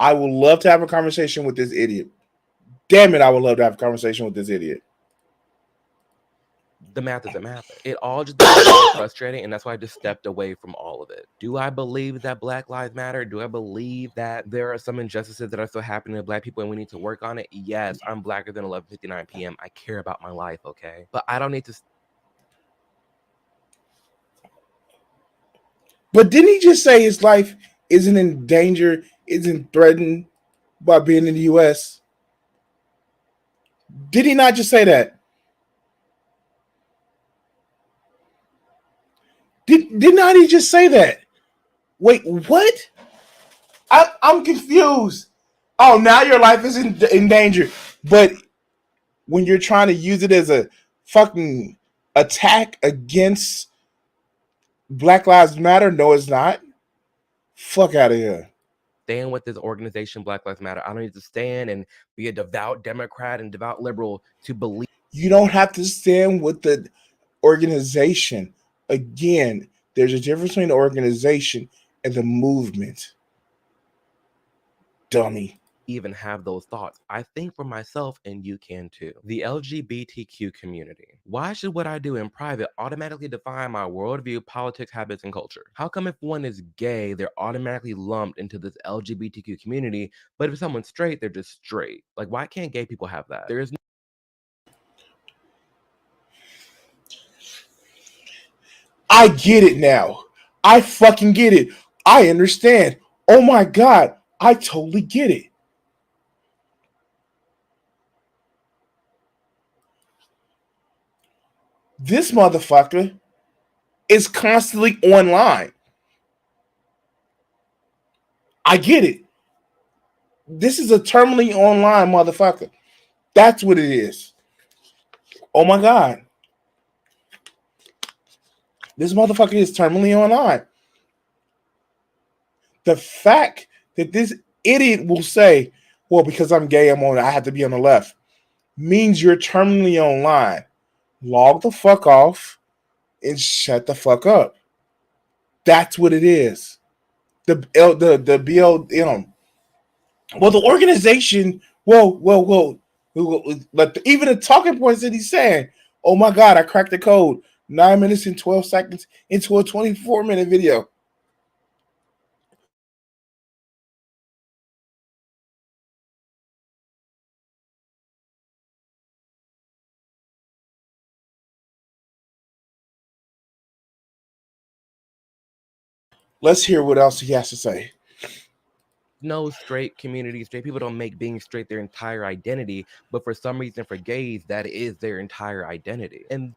I would love to have a conversation with this idiot. Damn it, I would love to have a conversation with this idiot. The math isn't math. It all just becomes frustrating, and that's why I just stepped away from all of it. Do I believe that Black Lives Matter? Do I believe that there are some injustices that are still happening to Black people and we need to work on it? Yes, I'm blacker than 11:59 p.m. I care about my life, okay? But I don't need to... But didn't he just say his life isn't in danger, isn't threatened by being in the U.S.? Did he not just say that? Did not he just say that? Wait, what? I'm confused. Oh, now your life is in danger. But when you're trying to use it as a fucking attack against Black Lives Matter, no, it's not. Fuck out of here. Stand with this organization, Black Lives Matter. I don't need to stand and be a devout Democrat and devout liberal to believe. You don't have to stand with the organization. Again, there's a difference between the organization and the movement. Dummy. Even have those thoughts. I think for myself, and you can too. The LGBTQ community. Why should what I do in private automatically define my worldview, politics, habits, and culture? How come if one is gay, they're automatically lumped into this LGBTQ community, but if someone's straight, they're just straight? Like, why can't gay people have that? There is no... I get it now. I fucking get it. I understand. Oh my God. I totally get it. This motherfucker is constantly online. I get it. This is a terminally online motherfucker. That's what it is. Oh my God. This motherfucker is terminally online. The fact that this idiot will say, well, because I'm gay, I have to be on the left, means you're terminally online. Log the fuck off and shut the fuck up. That's what it is. The BLM. Well, the organization, but even the talking points that he's saying, oh my God, I cracked the code 9 minutes and 12 seconds into a 24-minute video. Let's hear what else he has to say. No straight community, straight people don't make being straight their entire identity, but for some reason for gays, that is their entire identity. And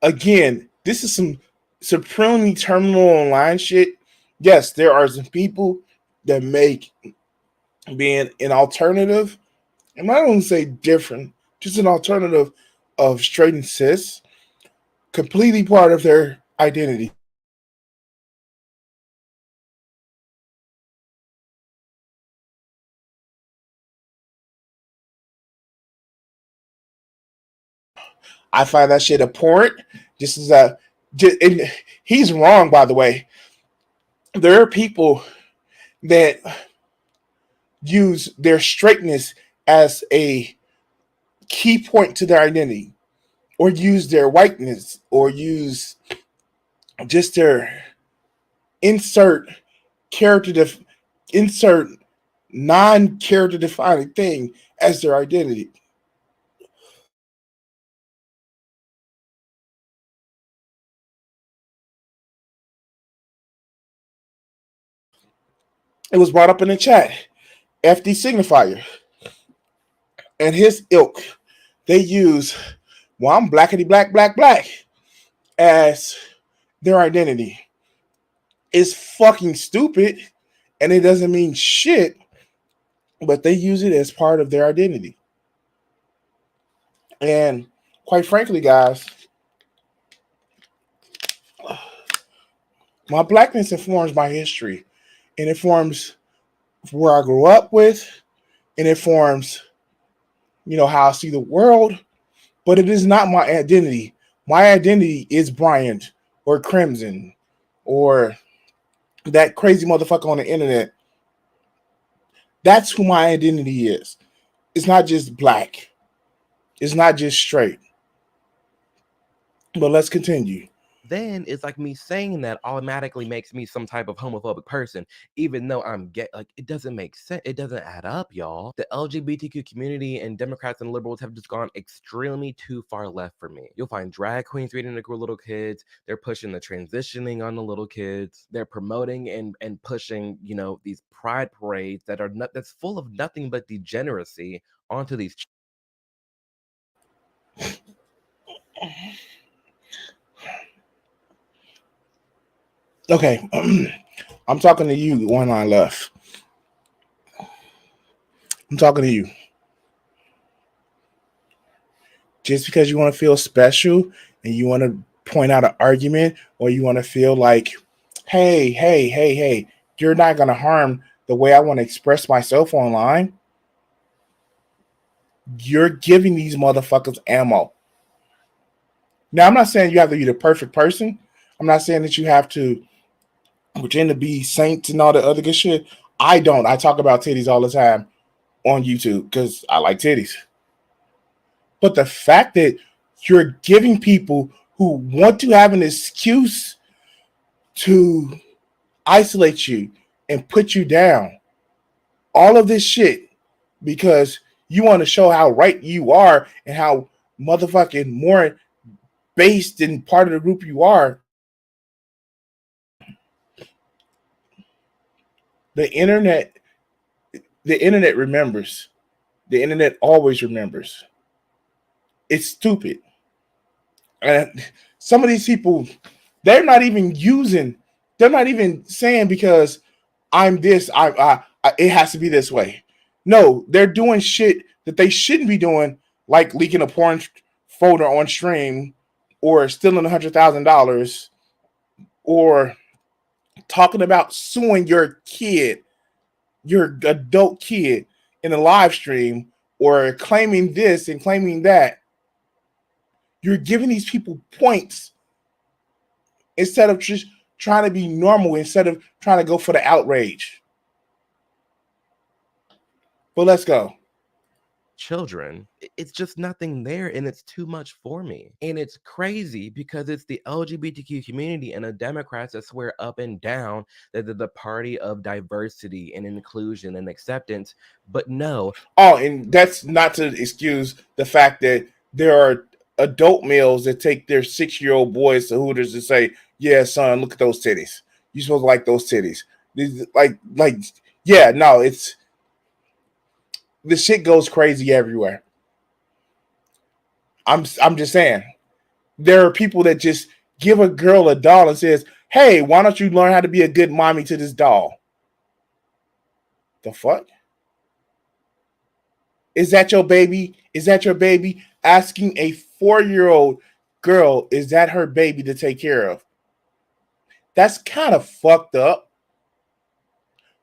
again, this is some supremely terminal online shit. Yes, there are some people that make being an alternative, and I don't say different, just an alternative of straight and cis, completely part of their identity. I find that shit abhorrent. This is and he's wrong, by the way. There are people that use their straightness as a key point to their identity, or use their whiteness, or use just their insert non-character defining thing as their identity. It was brought up in the chat. FD Signifier and his ilk, they use, well, I'm blackity black as their identity. is fucking stupid and it doesn't mean shit, but they use it as part of their identity. And quite frankly, guys, my blackness informs my history, and it forms where I grew up with, and it forms, how I see the world, but it is not my identity. My identity is Bryant or Crimson or that crazy motherfucker on the internet. That's who my identity is. It's not just black. It's not just straight. But let's continue. Then it's like me saying that automatically makes me some type of homophobic person, even though I'm gay. Like, it doesn't make sense. It doesn't add up, y'all. The LGBTQ community and Democrats and liberals have just gone extremely too far left for me. You'll find drag queens reading to little kids. They're pushing the transitioning on the little kids. They're promoting and pushing, these pride parades that are that's full of nothing but degeneracy onto these. Okay, I'm talking to you, one line left. I'm talking to you. Just because you want to feel special and you want to point out an argument, or you want to feel like, hey, you're not going to harm the way I want to express myself online, you're giving these motherfuckers ammo. Now, I'm not saying you have to be the perfect person. I'm not saying that you have to pretend to be saints and all the other good shit. I don't. I talk about titties all the time on YouTube because I like titties. But the fact that you're giving people who want to have an excuse to isolate you and put you down, all of this shit, because you want to show how right you are and how motherfucking more based in part of the group you are. The internet remembers. The internet always remembers. It's stupid. And some of these people, they're not even saying because I'm this, it has to be this way. No, they're doing shit that they shouldn't be doing, like leaking a porn folder on stream, or stealing $100,000, or talking about suing your kid, your adult kid, in a live stream, or claiming this and claiming that. You're giving these people points instead of just trying to be normal, instead of trying to go for the outrage. But let's go. Children, it's just nothing there, and it's too much for me. And it's crazy because it's the LGBTQ community and the Democrats that swear up and down that they're the party of diversity and inclusion and acceptance, but no. Oh, and that's not to excuse the fact that there are adult males that take their 6-year-old boys to Hooters and say, yeah, son, look at those titties. You're supposed to like those titties. Yeah, no, it's, the shit goes crazy everywhere. I'm just saying, there are people that just give a girl a doll and says, hey, why don't you learn how to be a good mommy to this doll? The fuck? Is that your baby? Is that your baby? Asking a 4-year-old girl, is that her baby to take care of? That's kind of fucked up.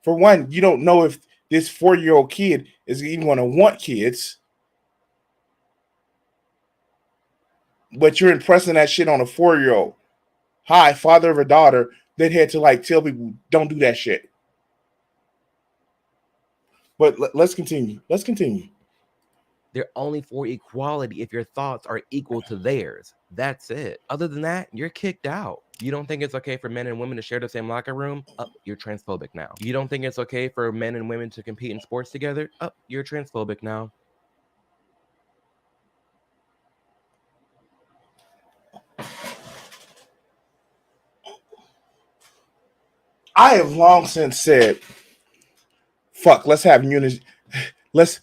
For one, you don't know if this 4-year-old kid is even going to want kids, but you're impressing that shit on a 4-year-old. Hi, father of a daughter that had to tell people don't do that shit. But let's continue. They're only for equality if your thoughts are equal to theirs. That's it. Other than that, you're kicked out. You don't think it's okay for men and women to share the same locker room? You're transphobic now. You don't think it's okay for men and women to compete in sports together? You're transphobic now. I have long since said, fuck, let's have unity. Let's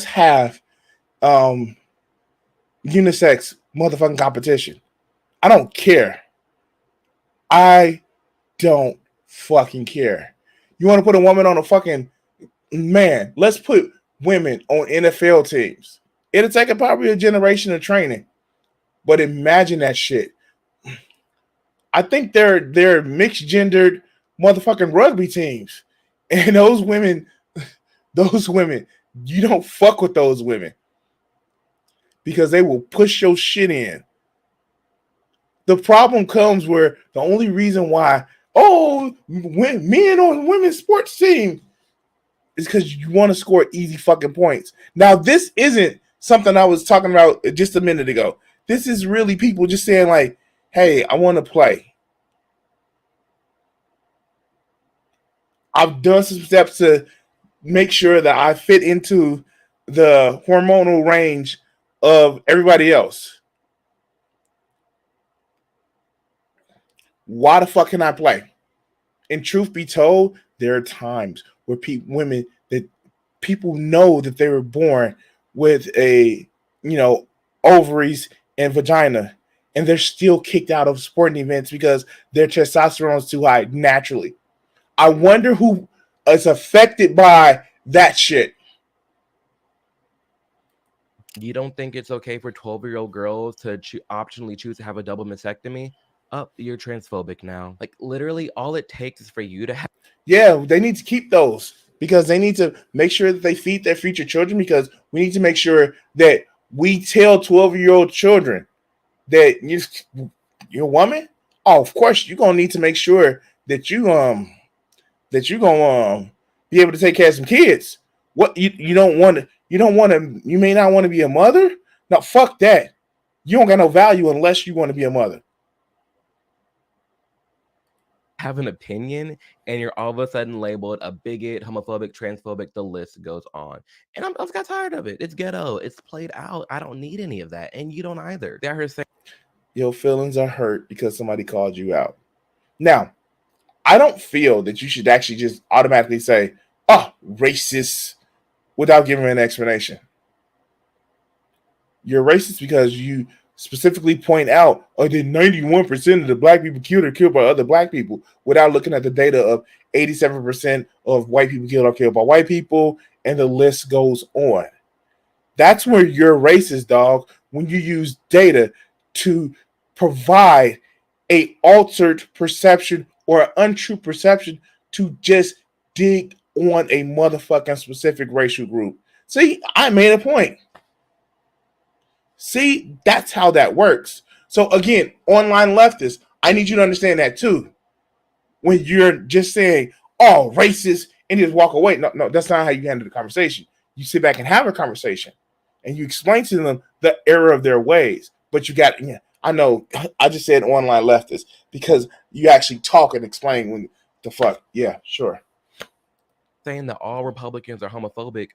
have unisex motherfucking competition. I don't care. I don't fucking care. You want to put a woman on a fucking man? Let's put women on NFL teams. It'll take probably a generation of training, but imagine that shit. I think they're mixed gendered motherfucking rugby teams, and those women, you don't fuck with those women because they will push your shit in. The problem comes where the only reason why men on women's sports team is because you want to score easy fucking points. Now this isn't something I was talking about just a minute ago. This is really people just saying like, hey, I want to play. I've done some steps to make sure that I fit into the hormonal range of everybody else. Why the fuck can I play? And truth be told, there are times where women that people know that they were born with a, ovaries and vagina, and they're still kicked out of sporting events because their testosterone is too high naturally. I wonder who is affected by that shit. You don't think it's okay for 12-year-old girls to optionally choose to have a double mastectomy? You're transphobic now. Like, literally, all it takes is for you to have. Yeah, they need to keep those because they need to make sure that they feed their future children, because we need to make sure that we tell 12-year-old children that you're a woman. Oh, of course, you're going to need to make sure that you're going to be able to take care of some kids. What you may not want to be a mother. No, fuck that. You don't got no value unless you want to be a mother. Have an opinion, and you're all of a sudden labeled a bigot, homophobic, transphobic. The list goes on, and I got tired of it. It's ghetto. It's played out. I don't need any of that, and you don't either. They're her saying your feelings are hurt because somebody called you out. Now, I don't feel that you should actually just automatically say, "Oh, racist," without giving an explanation. You're racist because you specifically point out, that 91% of the black people killed are killed by other black people, without looking at the data of 87% of white people killed are killed by white people, and the list goes on. That's where you're racist, dog, when you use data to provide a altered perception or an untrue perception to just dig on a motherfucking specific racial group. See, I made a point. See, that's how that works. So again, online leftists, I need you to understand that too. When you're just saying, "Oh, racist," and just walk away. No, that's not how you handle the conversation. You sit back and have a conversation, and you explain to them the error of their ways. But I know I just said online leftists because you actually talk and explain when the fuck. Yeah, sure. Saying that all Republicans are homophobic,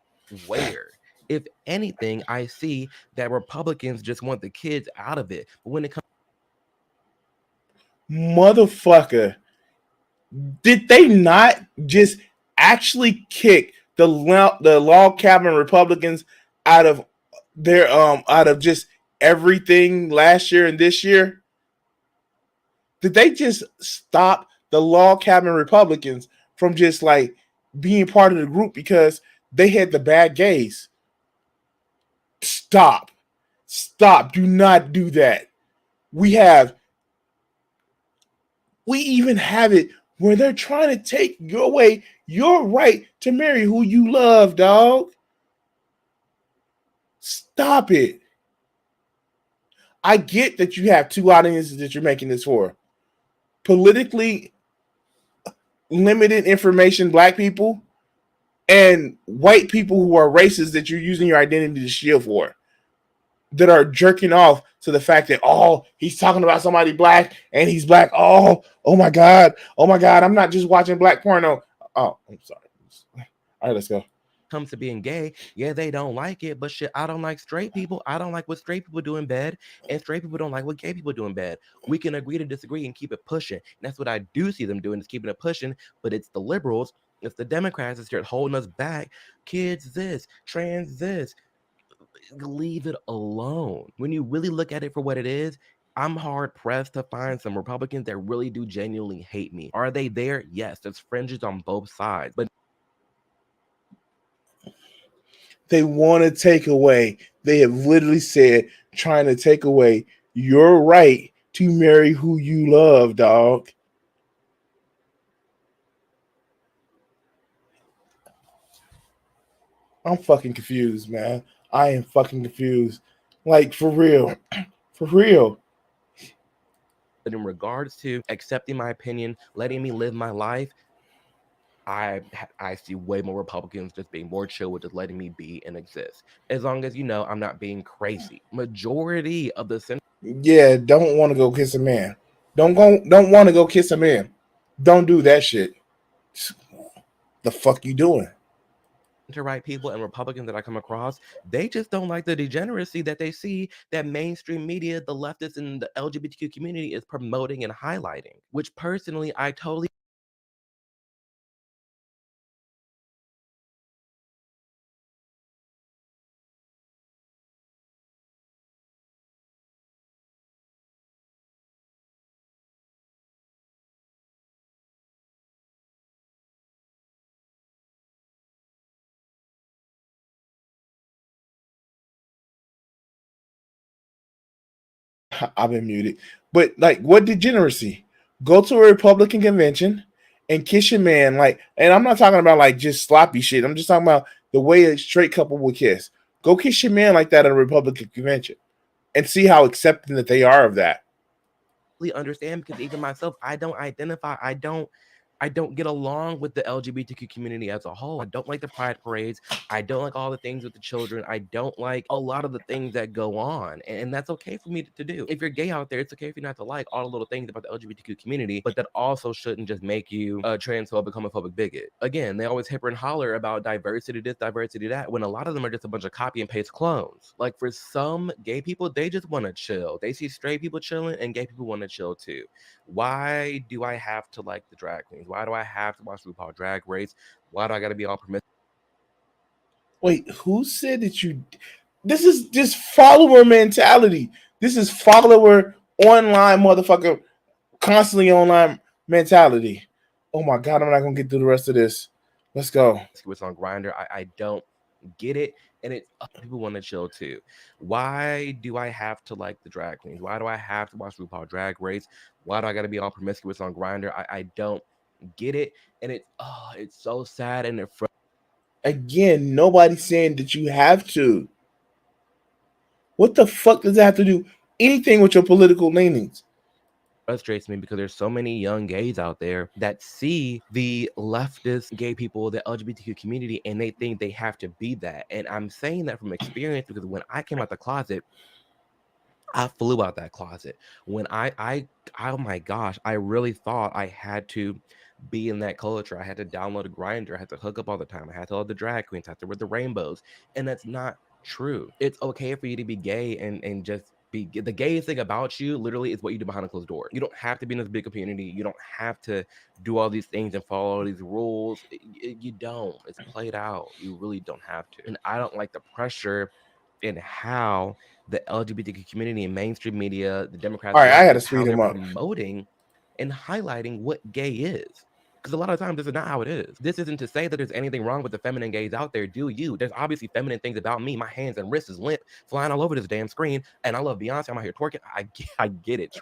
where? If anything, I see that Republicans just want the kids out of it. But when it comes, motherfucker, did they not just actually kick the log cabin Republicans out of their out of just everything last year and this year? Did they just stop the log cabin Republicans from just like being part of the group because they had the bad gays? Stop. Do not do that. We even have it where they're trying to take away your right to marry who you love, dog. Stop it. I get that you have two audiences that you're making this for. Politically limited information black people and white people who are racist that you're using your identity to shield for, that are jerking off to the fact that, he's talking about somebody black and he's black. Oh my God, I'm not just watching black porno. Oh, I'm sorry. All right, let's go. Comes to being gay, yeah, they don't like it, but shit, I don't like straight people. I don't like what straight people do in bed, and straight people don't like what gay people do in bed. We can agree to disagree and keep it pushing. And that's what I do see them doing, is keeping it pushing. But it's the liberals, it's the Democrats that start holding us back. Kids this, trans this. Leave it alone. When you really look at it for what it is, I'm hard pressed to find some Republicans that really do genuinely hate me. Are they there? Yes, there's fringes on both sides, but They want to take away. They have literally said trying to take away your right to marry who you love, dog. I'm fucking confused, man. I am fucking confused. Like, for real. For real. in regards to accepting my opinion, letting me live my life, I see way more Republicans just being more chill with just letting me be and exist. As long as I'm not being crazy. Majority of the Yeah, don't want to go kiss a man. Don't want to go kiss a man. Don't do that shit. The fuck you doing? center-right people and Republicans that I come across, they just don't like the degeneracy that they see that mainstream media, the leftists and the LGBTQ community is promoting and highlighting, which personally I totally I've been muted. But like, what degeneracy? Go to a Republican convention and kiss your man. Like, and I'm not talking about like just sloppy shit. I'm just talking about the way a straight couple would kiss. Go kiss your man like that at a Republican convention and see how accepting that they are of that. understand, because even myself, I don't get along with the LGBTQ community as a whole. I don't like the pride parades. I don't like all the things with the children. I don't like a lot of the things that go on. And that's okay for me to do. If you're gay out there, it's okay for you not to like all the little things about the LGBTQ community, but that also shouldn't just make you a transphobic, homophobic bigot. Again, they always hipper and holler about diversity this, diversity that, when a lot of them are just a bunch of copy and paste clones. Like, for some gay people, they just want to chill. They see straight people chilling and gay people want to chill too. Why do I have to like the drag queens? Why do I have to watch RuPaul Drag Race? Why do I got to be all permissive? Wait, who said that you? This is just follower mentality. This is follower online motherfucker, constantly online mentality. Oh my god, I'm not gonna get through the rest of this. Let's go. What's on Grindr? I don't get it, and it's people want to chill too. Why do I have to like the drag queens? Why do I have to watch RuPaul Drag Race? Why do I got to be all promiscuous on Grindr? I don't get it, and it's so sad and it Again, nobody's saying that you have to. What the fuck does that have to do anything with your political leanings? frustrates me because there's so many young gays out there that see the leftist gay people, the LGBTQ community, and they think they have to be that. And I'm saying that from experience because when I came out the closet, I flew out that closet. When oh my gosh, I really thought I had to be in that culture. I had to download a Grinder. I had to hook up all the time. I had to love the drag queens. I had to wear the rainbows, and that's not true. It's okay for you to be gay and just be the gayest thing about you. Literally, is what you do behind a closed door. You don't have to be in this big community. You don't have to do all these things and follow all these rules. You don't. It's played out. You really don't have to. And I don't like the pressure in how the LGBTQ community and mainstream media, the Democrats, All right, I leftists, gotta how speed they're him up. promoting and highlighting what gay is. Because a lot of times this is not how it is. This isn't to say that there's anything wrong with the feminine gays out there. Do you? There's obviously feminine things about me. My hands and wrists is limp, flying all over this damn screen. And I love Beyonce. I'm out here twerking. I get it.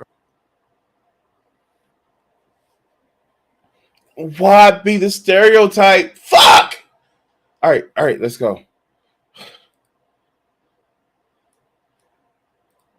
Why be the stereotype? Fuck! All right, let's go.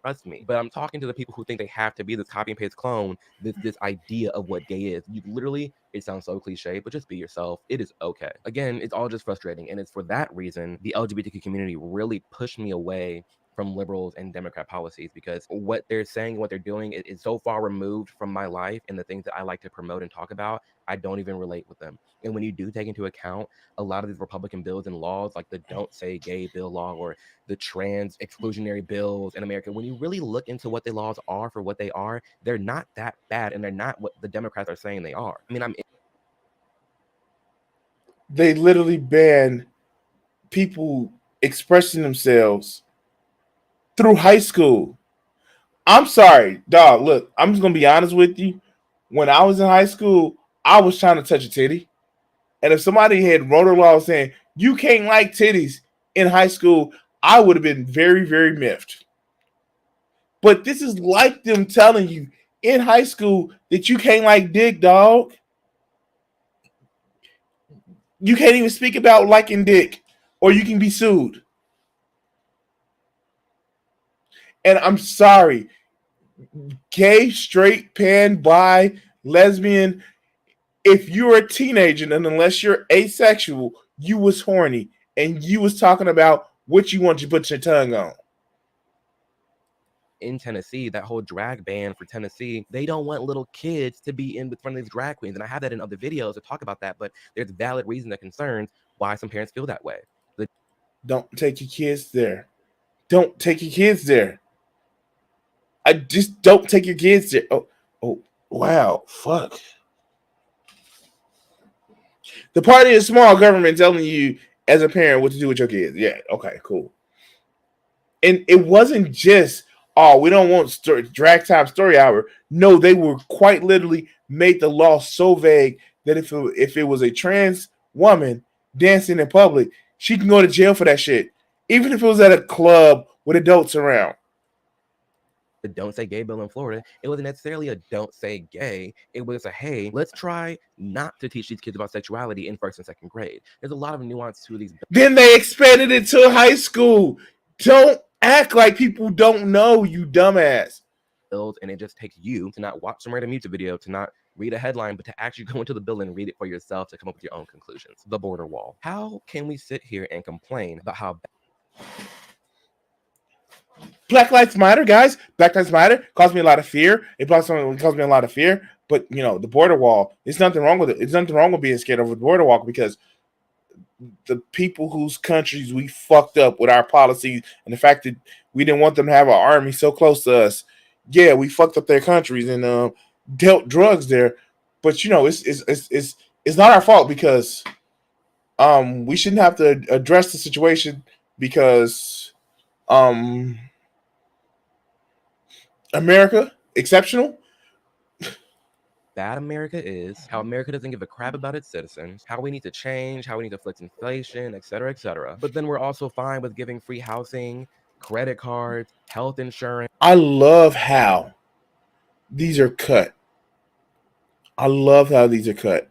Trust me. But I'm talking to the people who think they have to be this copy and paste clone, this idea of what gay is. You literally, it sounds so cliche, but just be yourself. It is okay. Again, it's all just frustrating. And it's for that reason the LGBTQ community really pushed me away from liberals and Democrat policies, because what they're saying, what they're doing is so far removed from my life and the things that I like to promote and talk about. I don't even relate with them. And when you do take into account a lot of these Republican bills and laws, like the Don't Say Gay bill law or the trans exclusionary bills in America, when you really look into what the laws are for what they are, they're not that bad, and they're not what the Democrats are saying they are. I mean, They literally ban people expressing themselves through high school. I'm sorry, dog. Look, I'm just gonna be honest with you. When I was in high school, I was trying to touch a titty, and if somebody had wrote a law saying you can't like titties in high school, I would have been very, very miffed. But this is like them telling you in high school that you can't like dick, dog. You can't even speak about liking dick, or you can be sued. And I'm sorry, gay, straight, pan, bi, lesbian. If you're a teenager and unless you're asexual, you was horny and you was talking about what you want to put your tongue on. In Tennessee, that whole drag ban for Tennessee, they don't want little kids to be in with front of these drag queens. And I have that in other videos to talk about that, but there's valid reason and concerns why some parents feel that way. Don't take your kids there. Don't take your kids there. I just don't take your kids there. Oh, wow, fuck. The party is small government telling you as a parent what to do with your kids. Yeah, okay, cool. And it wasn't just, oh, we don't want drag time story hour. No, they were quite literally made the law so vague that if it was a trans woman dancing in public, she can go to jail for that shit. Even if it was at a club with adults around. The Don't Say Gay bill in Florida, it wasn't necessarily a don't say gay. It was a, hey, let's try not to teach these kids about sexuality in first and second grade. There's a lot of nuance to these. Then they expanded it to high school. Don't act like people don't know, you dumbass. And it just takes you to not watch some random YouTube video, to not read a headline, but to actually go into the bill and read it for yourself to come up with your own conclusions. The border wall. How can we sit here and complain about how Black Lives Matter, guys. Black Lives Matter caused me a lot of fear. It caused me a lot of fear. But you know, the border wall. There's nothing wrong with it. There's nothing wrong with being scared of the border wall because the people whose countries we fucked up with our policies and the fact that we didn't want them to have an army so close to us. Yeah, we fucked up their countries and dealt drugs there. But you know, it's not our fault because we shouldn't have to address the situation because America, exceptional. bad America is, how America doesn't give a crap about its citizens, how we need to change, how we need to fix inflation, et cetera, et cetera. But then we're also fine with giving free housing, credit cards, health insurance. I love how these are cut. I love how these are cut.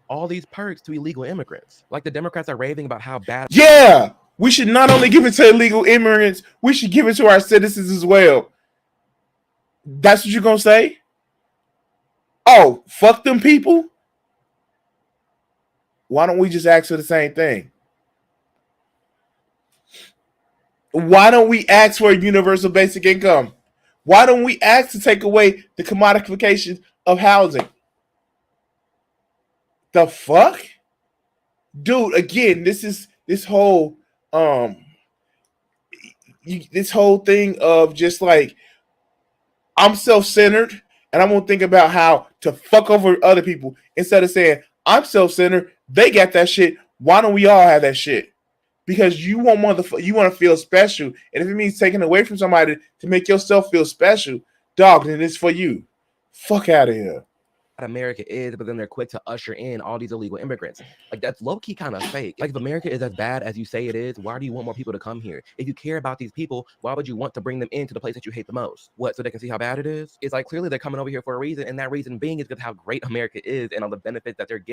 All these perks to illegal immigrants. Like the Democrats are raving about how bad. Yeah, we should not only give it to illegal immigrants, we should give it to our citizens as well. That's what you're going to say? Oh, fuck them people? Why don't we just ask for the same thing? Why don't we ask for a universal basic income? Why don't we ask to take away the commodification of housing? The fuck? Dude, again, this whole this whole thing of just like I'm self-centered and I'm gonna think about how to fuck over other people instead of saying I'm self-centered, they got that shit. Why don't we all have that shit? Because you want to feel special, and if it means taking away from somebody to make yourself feel special, dog, then it's for you. Fuck out of here. America is, but then they're quick to usher in all these illegal immigrants. Like that's low-key kind of fake. Like if America is as bad as you say it is, why do you want more people to come here? If you care about these people, why would you want to bring them into the place that you hate the most? What, so they can see how bad it is? It's like clearly they're coming over here for a reason, and that reason being is because how great America is and all the benefits that they're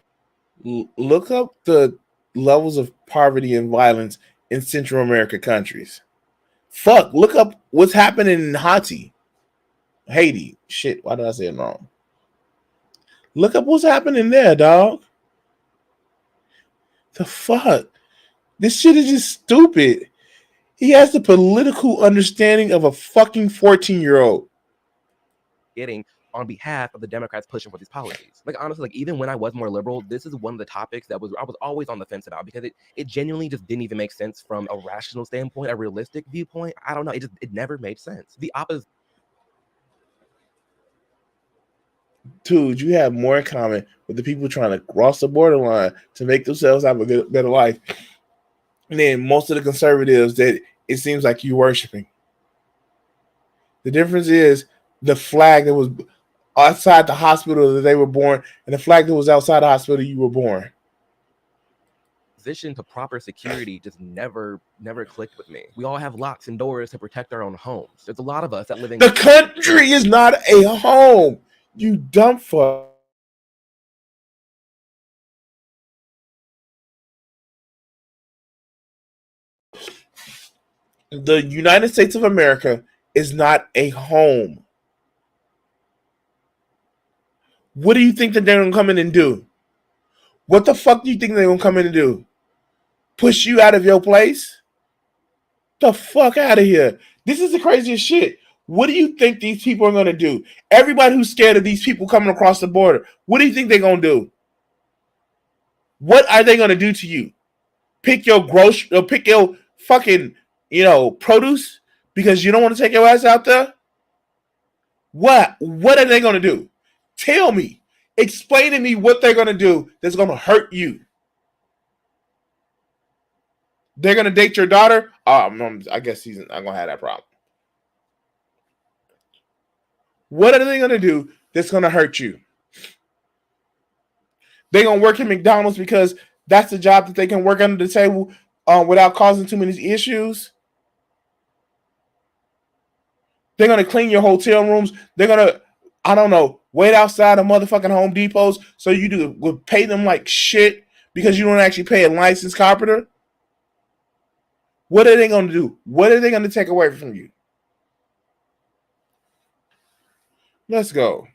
getting. Look up the levels of poverty and violence in Central America countries. Fuck, look up what's happening in Haiti. Shit, why did I say it wrong? Look up what's happening there, dog. The fuck? This shit is just stupid. He has the political understanding of a fucking 14-year-old. Getting on behalf of the Democrats pushing for these policies. Like honestly, like even when I was more liberal, this is one of the topics that I was always on the fence about because it genuinely just didn't even make sense from a rational standpoint, a realistic viewpoint. I don't know. It never made sense. The opposite. Dude, you have more in common with the people trying to cross the borderline to make themselves have a better life than most of the conservatives that it seems like you worshiping. The difference is the flag that was outside the hospital that they were born and the flag that was outside the hospital you were born. Transition to proper security just never clicked with me. We all have locks and doors to protect our own homes. There's a lot of us that live in The country is not a home, you dumb fuck. The United States of America is not a home. What do you think that they're gonna come in and do? What the fuck do you think they're gonna come in and do? Push you out of your place? The fuck out of here. This is the craziest shit. What do you think these people are gonna do? Everybody who's scared of these people coming across the border, what do you think they're gonna do? What are they gonna do to you? Pick your pick your fucking, produce because you don't want to take your ass out there? What are they gonna do? Tell me. Explain to me what they're gonna do that's gonna hurt you. They're gonna date your daughter? I guess he's not gonna have that problem. What are they gonna do that's gonna hurt you? They're gonna work at McDonald's because that's the job that they can work under the table without causing too many issues. They're gonna clean your hotel rooms. They're gonna, I don't know, wait outside of motherfucking Home Depots so you would pay them like shit because you don't actually pay a licensed carpenter. What are they gonna do? What are they gonna take away from you? Let's go.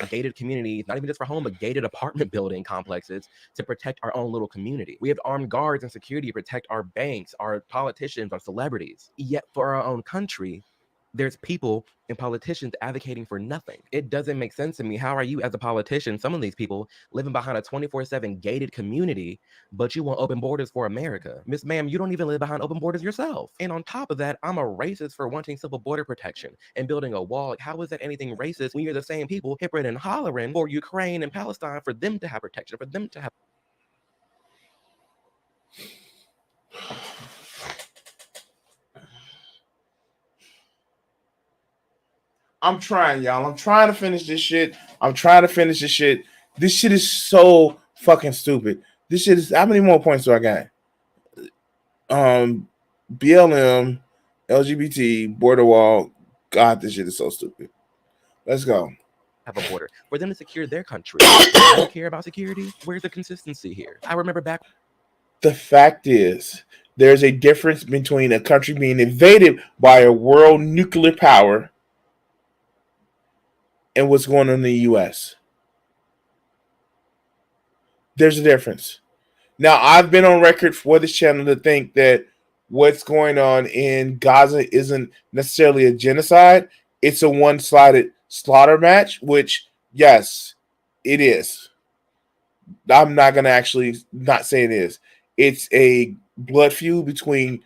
gated communities, not even just for home, but gated apartment building complexes to protect our own little community. We have armed guards and security to protect our banks, our politicians, our celebrities. Yet for our own country, there's people and politicians advocating for nothing. It doesn't make sense to me. How are you as a politician, some of these people living behind a 24/7 gated community, but you want open borders for America? Miss Ma'am, you don't even live behind open borders yourself. And on top of that, I'm a racist for wanting civil border protection and building a wall. How is that anything racist when you're the same people hippering and hollering for Ukraine and Palestine for them to have protection, for them to have... I'm trying, y'all. I'm trying to finish this shit. This shit is so fucking stupid. This shit is, how many more points do I got? BLM, LGBT, border wall. God, this shit is so stupid. Let's go. Have a border for them to secure their country. I don't care about security. Where's the consistency here? I remember back. The fact is, there's a difference between a country being invaded by a world nuclear power and what's going on in the U.S. There's a difference. Now, I've been on record for this channel to think that what's going on in Gaza isn't necessarily a genocide. It's a one-sided slaughter match, which, yes, it is. I'm not going to actually not say it is. It's a blood feud between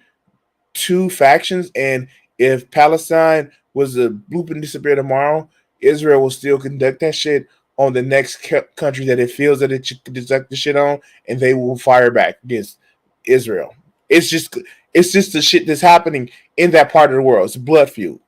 two factions, and if Palestine was to bloop and disappear tomorrow, Israel will still conduct that shit on the next country that it feels that it should conduct the shit on, and they will fire back against Israel. It's just the shit that's happening in that part of the world. It's a blood feud.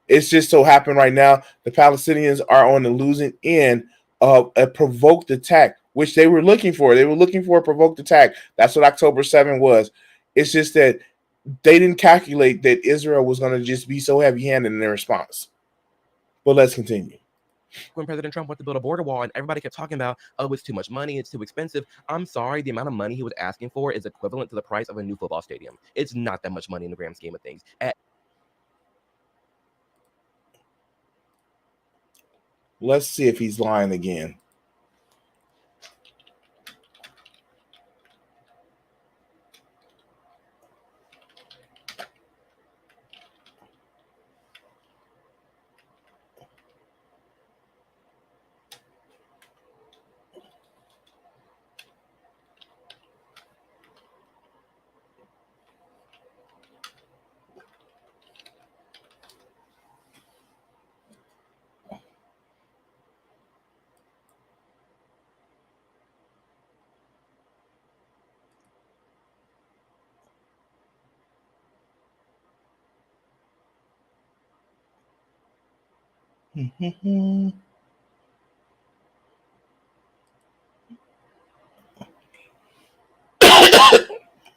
It's just so happened right now the Palestinians are on the losing end of a provoked attack, which they were looking for. They were looking for a provoked attack. That's what October 7 was. It's just that they didn't calculate that Israel was going to just be so heavy-handed in their response. But let's continue. When President Trump went to build a border wall and everybody kept talking about, oh, it's too much money, it's too expensive. I'm sorry, the amount of money he was asking for is equivalent to the price of a new football stadium. It's not that much money in the grand scheme of things. Let's see if he's lying again.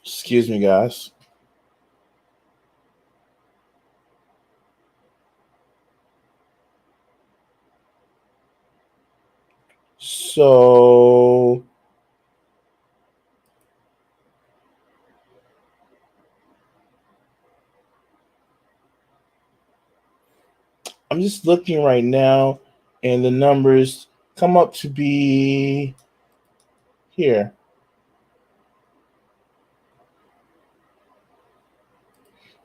Excuse me, guys. So I'm just looking right now, and the numbers come up to be here.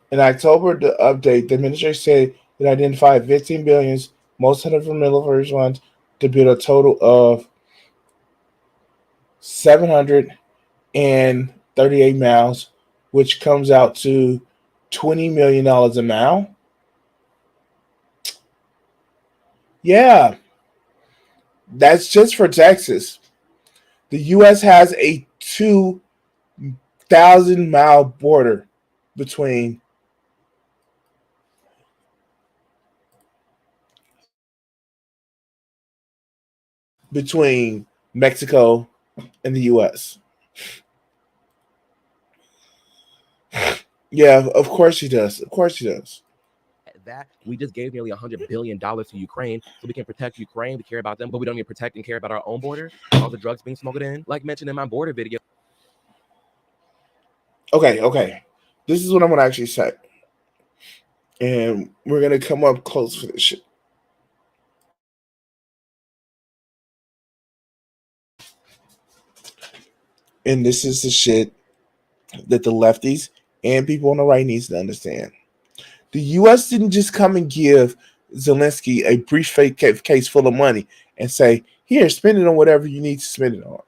In October, the update, the administration said it identified 15 billions, most headed from military funds, to build a total of 738 miles, which comes out to $20 million a mile. Yeah, that's just for Texas. The U.S. has a 2,000-mile border between Mexico and the U.S. Yeah, of course he does. Of course he does. That we just gave nearly $100 billion to Ukraine so we can protect Ukraine. We care about them, but we don't even protect and care about our own border. All the drugs being smuggled in, like mentioned in my border video. Okay. This is what I'm gonna actually say, and we're gonna come up close for this shit. And this is the shit that the lefties and people on the right needs to understand. The U.S. didn't just come and give Zelensky a briefcase full of money and say, "Here, spend it on whatever you need to spend it on."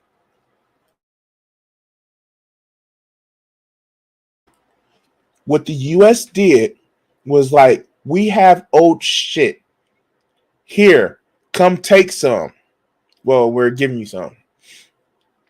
What the U.S. did was like, "We have old shit. Here, come take some. Well, we're giving you some."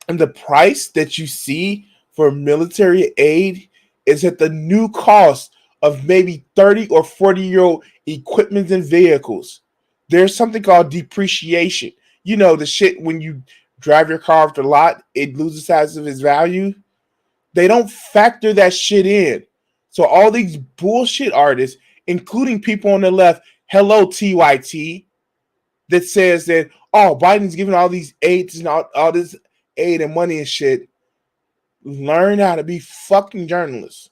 And the price that you see for military aid is at the new cost of maybe 30 or 40-year-old equipment and vehicles. There's something called depreciation. You know, the shit when you drive your car off the lot, it loses size of its value. They don't factor that shit in. So all these bullshit artists, including people on the left, hello TYT, that says that, oh, Biden's giving all these aids and all this aid and money and shit. Learn how to be fucking journalists.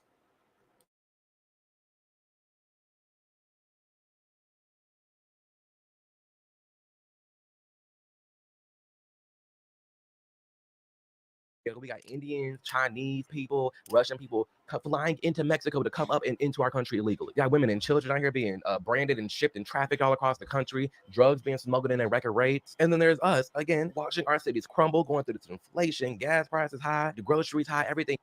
We got Indians, Chinese people, Russian people flying into Mexico to come up and into our country illegally. We got women and children out here being branded and shipped and trafficked all across the country, drugs being smuggled in at record rates. And then there's us, again, watching our cities crumble, going through this inflation, gas prices high, the groceries high, everything.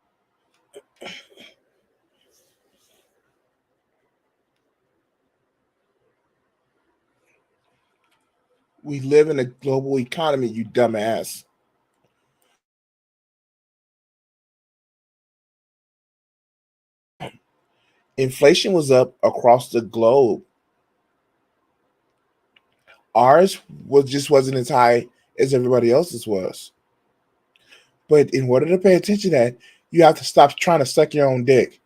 We live in a global economy, you dumbass. Inflation was up across the globe. Ours wasn't as high as everybody else's was. But in order to pay attention to that, you have to stop trying to suck your own dick.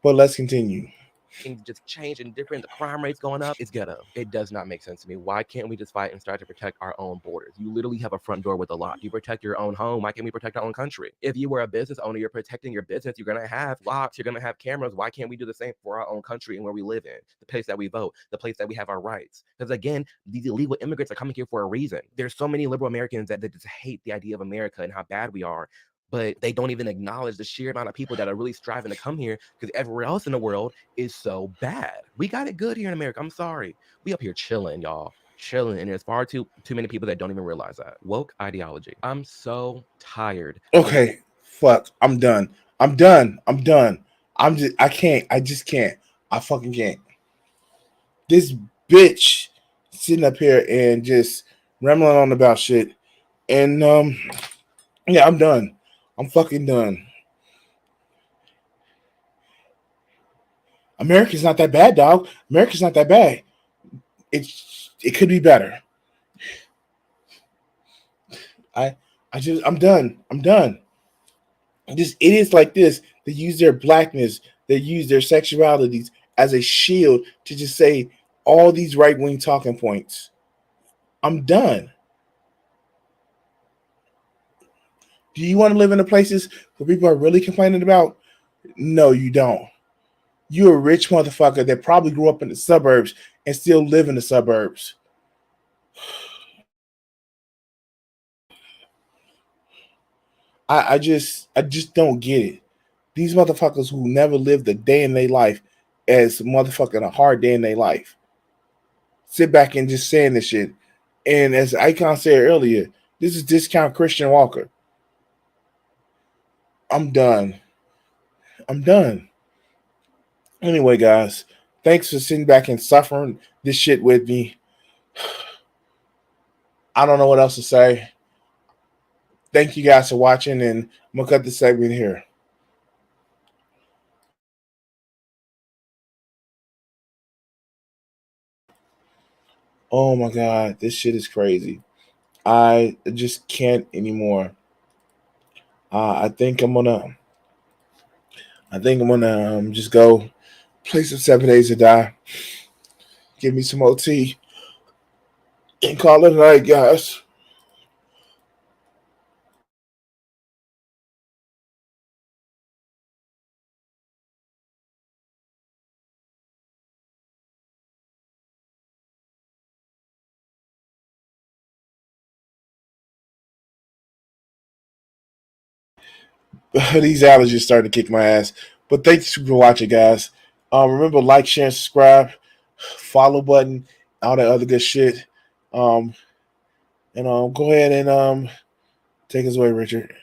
But let's continue. Things just changing different, the crime rates going up. It's ghetto. It does not make sense to me. Why can't we just fight and start to protect our own borders? You literally have a front door with a lock. You protect your own home. Why can't we protect our own country? If you were a business owner, you're protecting your business. You're gonna have locks. You're gonna have cameras. Why can't we do the same for our own country and where we live in, the place that we vote, the place that we have our rights? Because again, these illegal immigrants are coming here for a reason. There's so many liberal Americans that just hate the idea of America and how bad we are, but they don't even acknowledge the sheer amount of people that are really striving to come here because everywhere else in the world is so bad. We got it good here in America. I'm sorry. We up here chilling, y'all. Chilling, and there's far too many people that don't even realize that. Woke ideology. I'm so tired. Okay, fuck. I'm done. I can't. I just can't. I fucking can't. This bitch sitting up here and just rambling on about shit. And yeah, I'm done. I'm fucking done. America's not that bad, dog. America's not that bad. It could be better. I'm done. I'm done. Just idiots like this, they use their blackness, they use their sexualities as a shield to just say all these right-wing talking points. I'm done. Do you want to live in the places where people are really complaining about? No, you don't. You're a rich motherfucker that probably grew up in the suburbs and still live in the suburbs. I just don't get it. These motherfuckers who never lived a day in their life as motherfucking a hard day in their life sit back and just saying this shit. And as Icon said earlier, this is discount Christian Walker. I'm done. I'm done. Anyway, guys, thanks for sitting back and suffering this shit with me. I don't know what else to say. Thank you guys for watching, and I'm going to cut this segment here. Oh my God, this shit is crazy. I just can't anymore. I think I'm gonna just go play some 7 Days to Die. Give me some OT and call it a night, guys. These allergies starting to kick my ass. But thanks for watching, guys. Remember, like, share, and subscribe, follow button, all that other good shit. And go ahead and take us away, Richard.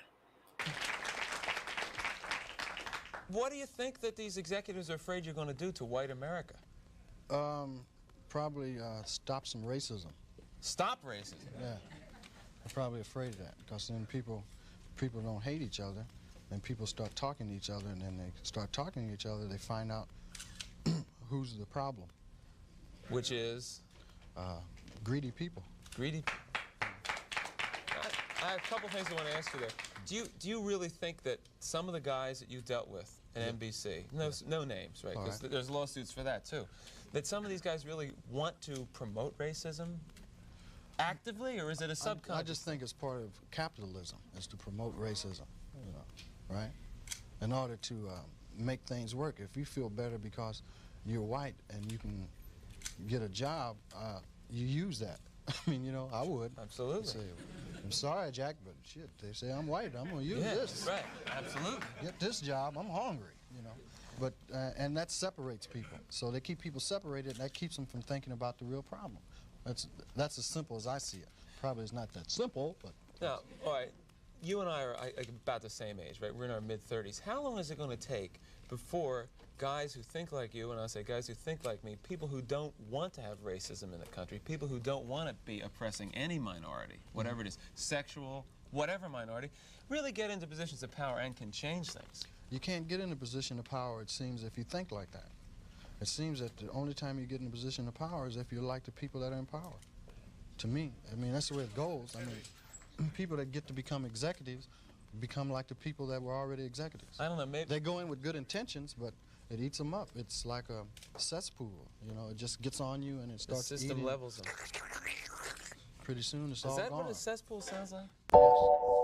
What do you think that these executives are afraid you're going to do to white America? Probably stop some racism. Stop racism? Yeah, they're probably afraid of that because then people don't hate each other, and people start talking to each other, and then they start talking to each other, they find out who's the problem. Which is? Greedy people. Greedy. I have a couple things I want to ask you there. Do you really think that some of the guys that you dealt with at NBC, no names, right? Because there's lawsuits for that too, that some of these guys really want to promote racism actively, or is it a subconscious? I just think it's part of capitalism, is to promote racism, right? In order to make things work. If you feel better because you're white and you can get a job, you use that. I mean, I would. Absolutely. Say, I'm sorry, Jack, but shit, they say I'm white. I'm going to use this. Right. Absolutely. Get this job. I'm hungry, But, and that separates people. So they keep people separated, and that keeps them from thinking about the real problem. That's as simple as I see it. Probably it's not that simple, but... Now, all right, you and I are about the same age, right? We're in our mid-30s. How long is it going to take before guys who think like you, and I say guys who think like me, people who don't want to have racism in the country, people who don't want to be oppressing any minority, whatever it is, sexual, whatever minority, really get into positions of power and can change things? You can't get in a position of power, it seems, if you think like that. It seems that the only time you get in a position of power is if you're like the people that are in power. To me, I mean, that's the way it goes. I mean, people that get to become executives become like the people that were already executives. I don't know, maybe... They go in with good intentions, but it eats them up. It's like a cesspool, it just gets on you and it starts the system eating. levels them. Pretty soon it's all gone. Is that what a cesspool sounds like? Yes.